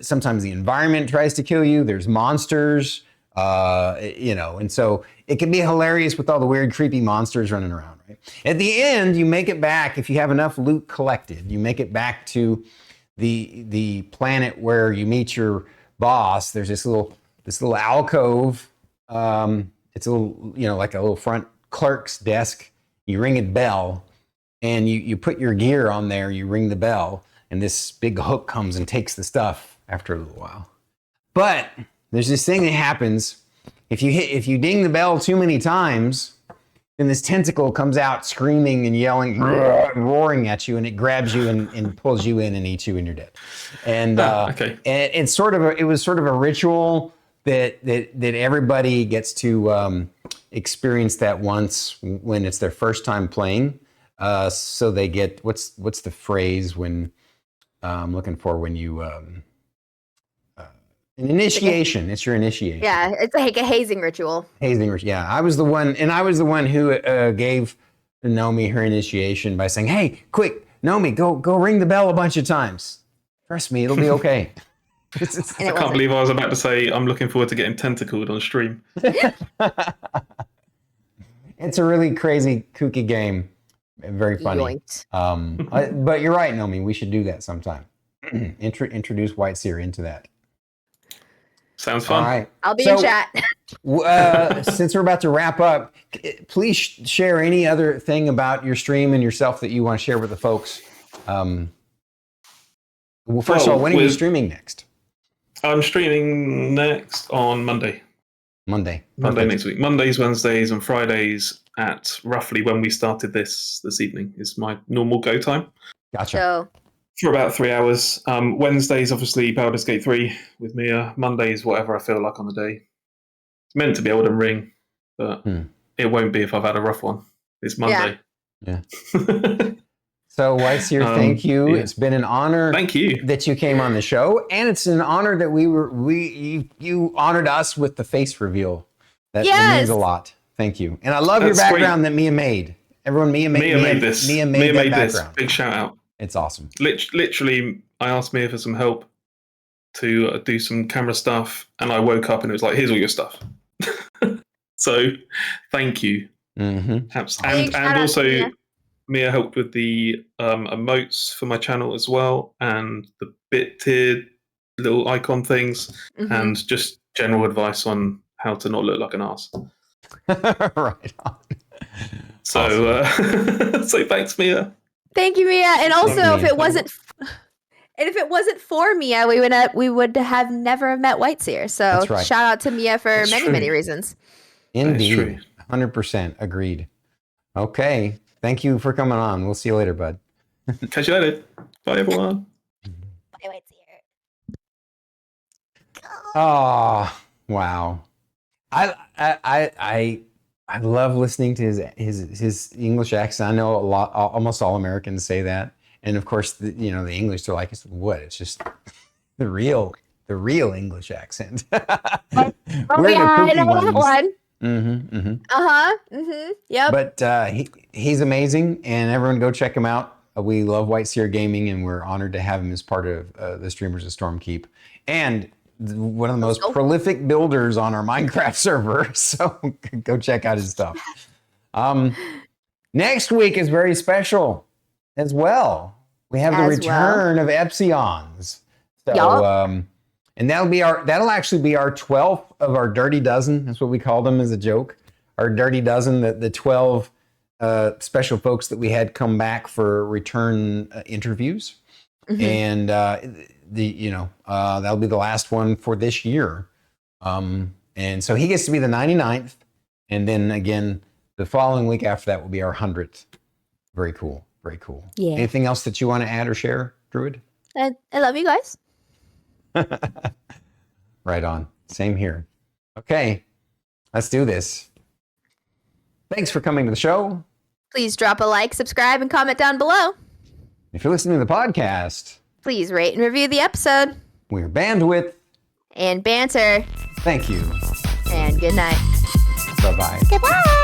sometimes the environment tries to kill you. There's monsters, and so it can be hilarious with all the weird, creepy monsters running around, right? At the end, you make it back, if you have enough loot collected, you make it back to the planet where you meet your boss. There's this little alcove. It's a little, like a little front clerk's desk. You ring a bell, and you put your gear on there. You ring the bell, and this big hook comes and takes the stuff after a little while. But there's this thing that happens if you ding the bell too many times, then this tentacle comes out screaming and yelling, roaring at you, and it grabs you and pulls you in and eats you, and you're dead. And and it was sort of a ritual that everybody gets to experience that once when it's their first time playing. so they get what's the phrase when I'm looking for when you an initiation. It's your initiation. Yeah, it's like a hazing ritual. Hazing ritual. Yeah, I was the one who gave Nomi her initiation by saying, "Hey, quick, Nomi, go ring the bell a bunch of times. Trust me, it'll be okay." I can't believe I was about to say I'm looking forward to getting tentacled on stream. It's a really crazy, kooky game. Very funny. But you're right, Nomi. We should do that sometime. Introduce WhiteSeer into that. Sounds fun. All right. I'll be in chat. Since we're about to wrap up, please share any other thing about your stream and yourself that you want to share with the folks. Well, first of all, when are you streaming next? I'm streaming next on Monday. Monday next week. Mondays, Wednesdays, and Fridays at roughly when we started this evening is my normal go time. Gotcha. So, for about 3 hours. Wednesdays, obviously, Baldur's Gate 3 with Mia. Mondays, whatever I feel like on the day. It's meant to be Elden Ring, but it won't be if I've had a rough one. It's Monday. Yeah. So, WhiteSeer, thank you. Yeah. It's been an honor. Thank you that you came on the show, and it's an honor that you honored us with the face reveal. That means a lot. Thank you, and I love your background that Mia made. Everyone, Mia made this. Mia made this. Big shout out. It's awesome. Literally, I asked Mia for some help to do some camera stuff, and I woke up and it was like, "Here's all your stuff." So, thank you. Mm-hmm. And also. Mia helped with the emotes for my channel as well, and the bit tiered little icon things, and just general advice on how to not look like an arse. Right on. So, awesome. So thanks, Mia. Thank you, Mia. And also, if it wasn't for Mia, we would have never met WhiteSeer. So shout out to Mia for many reasons. Indeed, 100% agreed. Okay. Thank you for coming on. We'll see you later, bud. Catch you later. Bye, everyone. Bye, WhiteSeer. Oh, wow. I love listening to his English accent. I know almost all Americans say that, and of course, the English they're like, it's just the real English accent. I know that one. Yep. But he's amazing, and everyone go check him out. We love WhiteSeerGaming, and we're honored to have him as part of the Streamers of Stormkeep, and one of the most prolific builders on our Minecraft server. So go check out his stuff. Next week is very special as well. We have the return of Epsilons. So and that'll actually be our 12th of our Dirty Dozen. That's what we call them as a joke. Our Dirty Dozen, the 12 special folks that we had come back for return interviews. And that'll be the last one for this year. And so he gets to be the 99th. And then again, the following week after that will be our 100th. Very cool. Very cool. Yeah. Anything else that you want to add or share, Druid? I love you guys. Right on. Same here. Okay, let's do this. Thanks for coming to the show. Please drop a like, subscribe, and comment down below. If you're listening to the podcast, please rate and review the episode. We're Bandwidth and Banter. Thank you. And good night. Bye-bye. Goodbye.